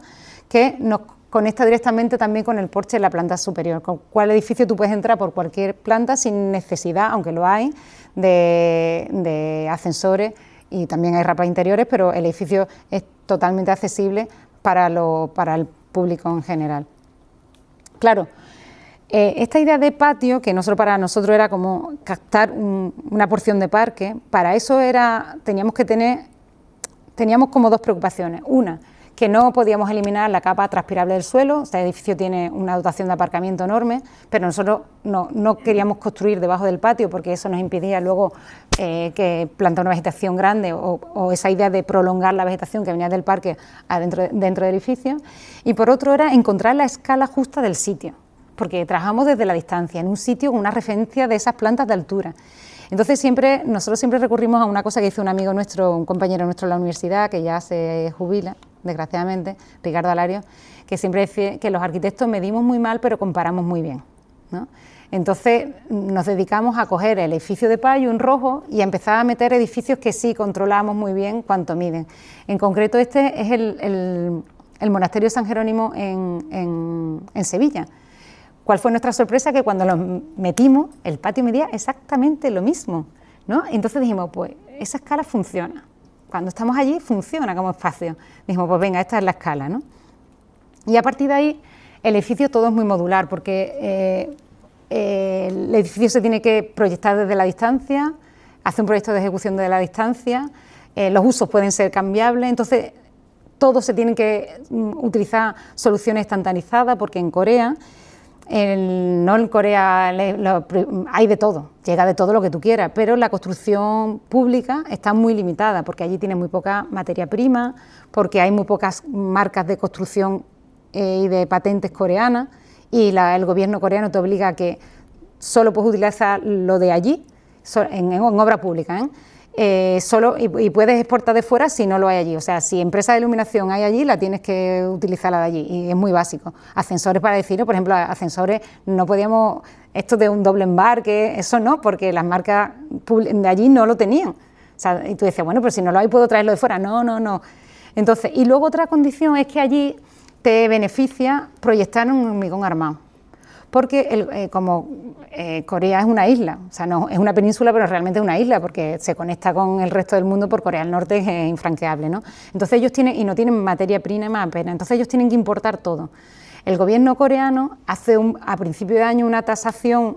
que nos conecta directamente también con el porche en la planta superior, con cual edificio tú puedes entrar por cualquier planta sin necesidad, aunque lo hay, de ascensores, y también hay rampas interiores, pero el edificio es totalmente accesible para el público en general. Claro, esta idea de patio, que para nosotros era como captar una porción de parque, para eso teníamos como dos preocupaciones. Una, que no podíamos eliminar la capa transpirable del suelo. Este edificio tiene una dotación de aparcamiento enorme, pero nosotros no queríamos construir debajo del patio porque eso nos impedía luego que plantar una vegetación grande o esa idea de prolongar la vegetación que venía del parque dentro del edificio. Y por otro era encontrar la escala justa del sitio, porque trabajamos desde la distancia, en un sitio con una referencia de esas plantas de altura. Entonces nosotros siempre recurrimos a una cosa que hizo un amigo nuestro, un compañero nuestro en la universidad, que ya se jubila, desgraciadamente, Ricardo Alario, que siempre decía que los arquitectos medimos muy mal, pero comparamos muy bien, ¿no? Entonces nos dedicamos a coger el edificio de Payo en rojo y a empezar a meter edificios que sí controlamos muy bien cuánto miden. En concreto este es el monasterio de San Jerónimo en Sevilla. ¿Cuál fue nuestra sorpresa? Que cuando los metimos, el patio medía exactamente lo mismo, ¿no? Entonces dijimos, pues esa escala funciona. Cuando estamos allí funciona como espacio. Dijimos, pues venga, esta es la escala, ¿no? Y a partir de ahí, el edificio todo es muy modular, porque el edificio se tiene que proyectar desde la distancia, hace un proyecto de ejecución desde la distancia, los usos pueden ser cambiables, entonces todo se tiene que utilizar soluciones estandarizadas, porque en Corea... no en Corea hay de todo, llega de todo lo que tú quieras, pero la construcción pública está muy limitada, porque allí tienes muy poca materia prima, porque hay muy pocas marcas de construcción y de patentes coreanas, y el gobierno coreano te obliga a que solo puedes utilizar lo de allí, en obra pública, y puedes exportar de fuera si no lo hay allí. O sea, si empresa de iluminación hay allí, la tienes que utilizarla de allí, y es muy básico. Ascensores, para decirlo, por ejemplo, ascensores no podíamos, esto de un doble embarque, eso no, porque las marcas de allí no lo tenían. O sea, y tú decías, bueno, pero si no lo hay, puedo traerlo de fuera. No. Entonces, y luego otra condición es que allí te beneficia proyectar un hormigón armado, porque como Corea es una isla, o sea, no es una península, pero realmente es una isla, porque se conecta con el resto del mundo por Corea del Norte, es infranqueable, ¿no? Entonces ellos no tienen materia prima apenas, entonces ellos tienen que importar todo. El gobierno coreano hace a principio de año una tasación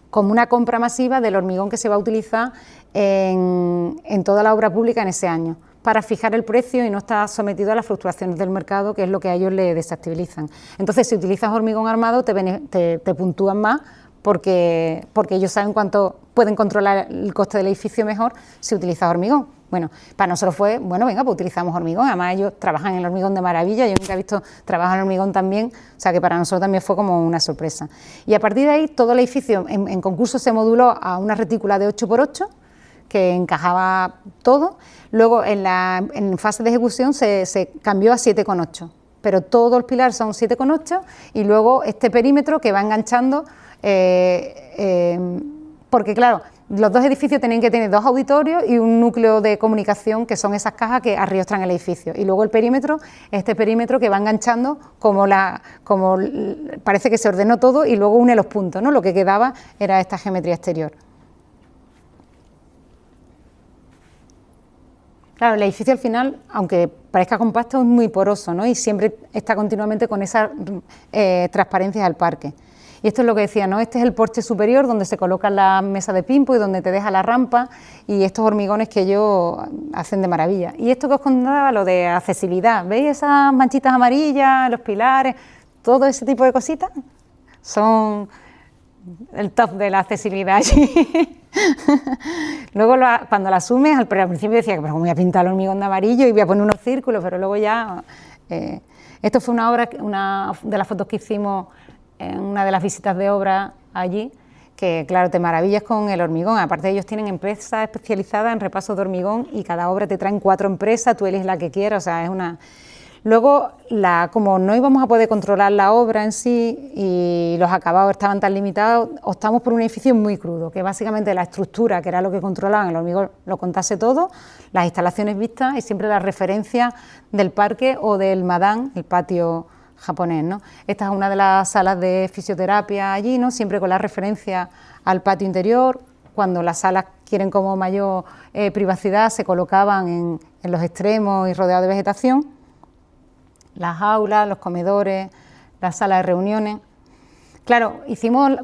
como una compra masiva del hormigón que se va a utilizar en toda la obra pública en ese año, para fijar el precio y no estar sometido a las fluctuaciones del mercado, que es lo que a ellos les desestabilizan. Entonces, si utilizas hormigón armado, te puntúan más, porque ellos saben cuánto pueden controlar el coste del edificio mejor si utilizas hormigón. Bueno, para nosotros fue, bueno, venga, pues utilizamos hormigón, además ellos trabajan en el hormigón de maravilla, yo nunca he visto trabajar en hormigón también, o sea que para nosotros también fue como una sorpresa. Y a partir de ahí, todo el edificio en concurso se moduló a una retícula de 8×8, que encajaba todo. Luego en fase de ejecución se cambió a 7,8, pero todos los pilares son 7,8, y luego este perímetro que va enganchando, porque claro, Los dos edificios tenían que tener 2 auditorios y un núcleo de comunicación, que son esas cajas que arriostran el edificio. Y luego el perímetro, este perímetro que va enganchando como parece que se ordenó todo y luego une los puntos, ¿no? Lo que quedaba era esta geometría exterior. Claro, el edificio al final, aunque parezca compacto, es muy poroso, ¿no? Y siempre está continuamente con esa transparencia al parque. Y esto es lo que decía, ¿no? Este es el porche superior donde se colocan las mesas de ping-pong y donde te deja la rampa y estos hormigones que ellos hacen de maravilla. Y esto que os contaba, lo de accesibilidad, ¿veis esas manchitas amarillas, los pilares, todo ese tipo de cositas? Son el top de la accesibilidad allí. Luego cuando la asumes, al principio decía, pero voy a pintar el hormigón de amarillo y voy a poner unos círculos, pero luego ya... esto fue una obra, una de las fotos que hicimos en una de las visitas de obra allí, que claro, te maravillas con el hormigón. Aparte ellos tienen empresas especializadas en repasos de hormigón y cada obra te traen 4 empresas, tú eliges la que quieras, o sea, es una... Luego, como no íbamos a poder controlar la obra en sí y los acabados estaban tan limitados, optamos por un edificio muy crudo, que básicamente la estructura, que era lo que controlaban, el hormigón lo contase todo, las instalaciones vistas y siempre la referencia del parque o del Madán, el patio japonés, ¿no? Esta es una de las salas de fisioterapia allí, ¿no? Siempre con la referencia al patio interior. Cuando las salas quieren como mayor privacidad, se colocaban en los extremos y rodeados de vegetación. Las aulas, los comedores, las salas de reuniones. Claro,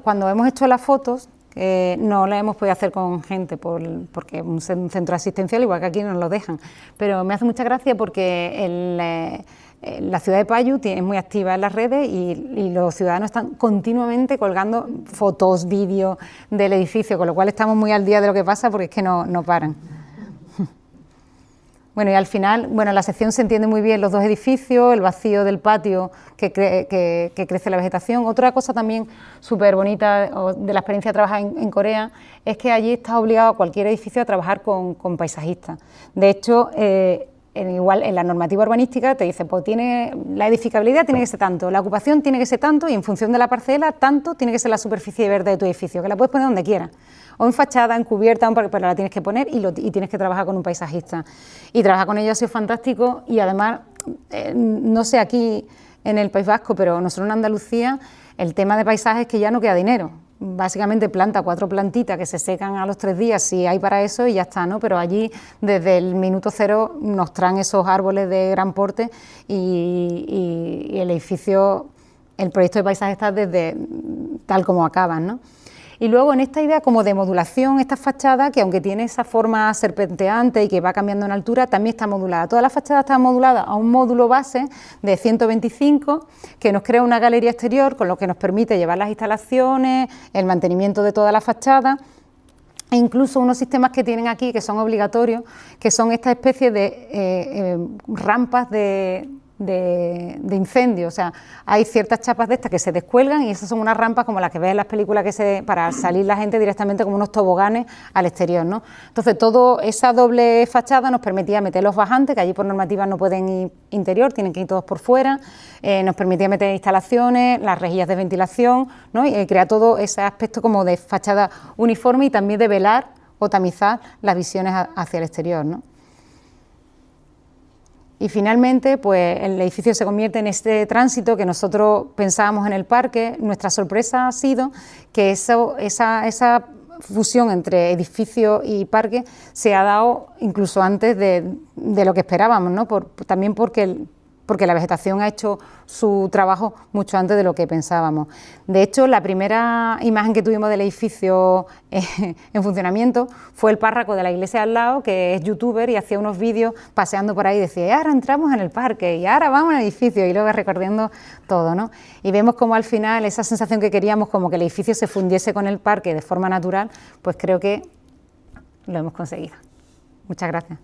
cuando hemos hecho las fotos, no las hemos podido hacer con gente porque es un centro asistencial, igual que aquí nos lo dejan, pero me hace mucha gracia porque la ciudad de Payu es muy activa en las redes y los ciudadanos están continuamente colgando fotos, vídeos del edificio, con lo cual estamos muy al día de lo que pasa porque es que no paran. Bueno, y al final, bueno, la sección se entiende muy bien los 2 edificios, el vacío del patio que crece la vegetación. Otra cosa también súper bonita de la experiencia de trabajar en Corea es que allí estás obligado a cualquier edificio a trabajar con paisajistas. De hecho, igual en la normativa urbanística te dice, pues la edificabilidad tiene que ser tanto, la ocupación tiene que ser tanto y en función de la parcela, tanto tiene que ser la superficie verde de tu edificio, que la puedes poner donde quieras. O en fachada, en cubierta, pero la tienes que poner y tienes que trabajar con un paisajista. Y trabajar con ellos ha sido fantástico y además, no sé aquí en el País Vasco, pero nosotros en Andalucía, el tema de paisajes es que ya no queda dinero. Básicamente planta 4 plantitas que se secan a los 3 días si hay para eso y ya está, ¿no? Pero allí desde el minuto 0 nos traen esos árboles de gran porte y el edificio, el proyecto de paisaje está desde tal como acaban, ¿no? Y luego en esta idea como de modulación, esta fachada, que aunque tiene esa forma serpenteante y que va cambiando en altura, también está modulada. Toda la fachada está modulada a un módulo base de 125 que nos crea una galería exterior con lo que nos permite llevar las instalaciones, el mantenimiento de toda la fachada e incluso unos sistemas que tienen aquí que son obligatorios, que son esta especie de rampas de incendio, o sea, hay ciertas chapas de estas que se descuelgan y esas son unas rampas como las que ves en las películas para salir la gente directamente como unos toboganes al exterior, ¿no? Entonces, toda esa doble fachada nos permitía meter los bajantes, que allí por normativa no pueden ir interior, tienen que ir todos por fuera, nos permitía meter instalaciones, las rejillas de ventilación, ¿no? Y crea todo ese aspecto como de fachada uniforme y también de velar o tamizar las visiones hacia el exterior, ¿no? Y finalmente, pues el edificio se convierte en este tránsito que nosotros pensábamos en el parque. Nuestra sorpresa ha sido que esa fusión entre edificio y parque se ha dado incluso antes de lo que esperábamos, ¿no? También porque la vegetación ha hecho su trabajo mucho antes de lo que pensábamos. De hecho, la primera imagen que tuvimos del edificio en funcionamiento fue el párroco de la iglesia al lado, que es youtuber y hacía unos vídeos paseando por ahí y decía, y ahora entramos en el parque, y ahora vamos al edificio, y luego recorriendo todo, ¿no? Y vemos como al final esa sensación que queríamos, como que el edificio se fundiese con el parque de forma natural, pues creo que lo hemos conseguido. Muchas gracias.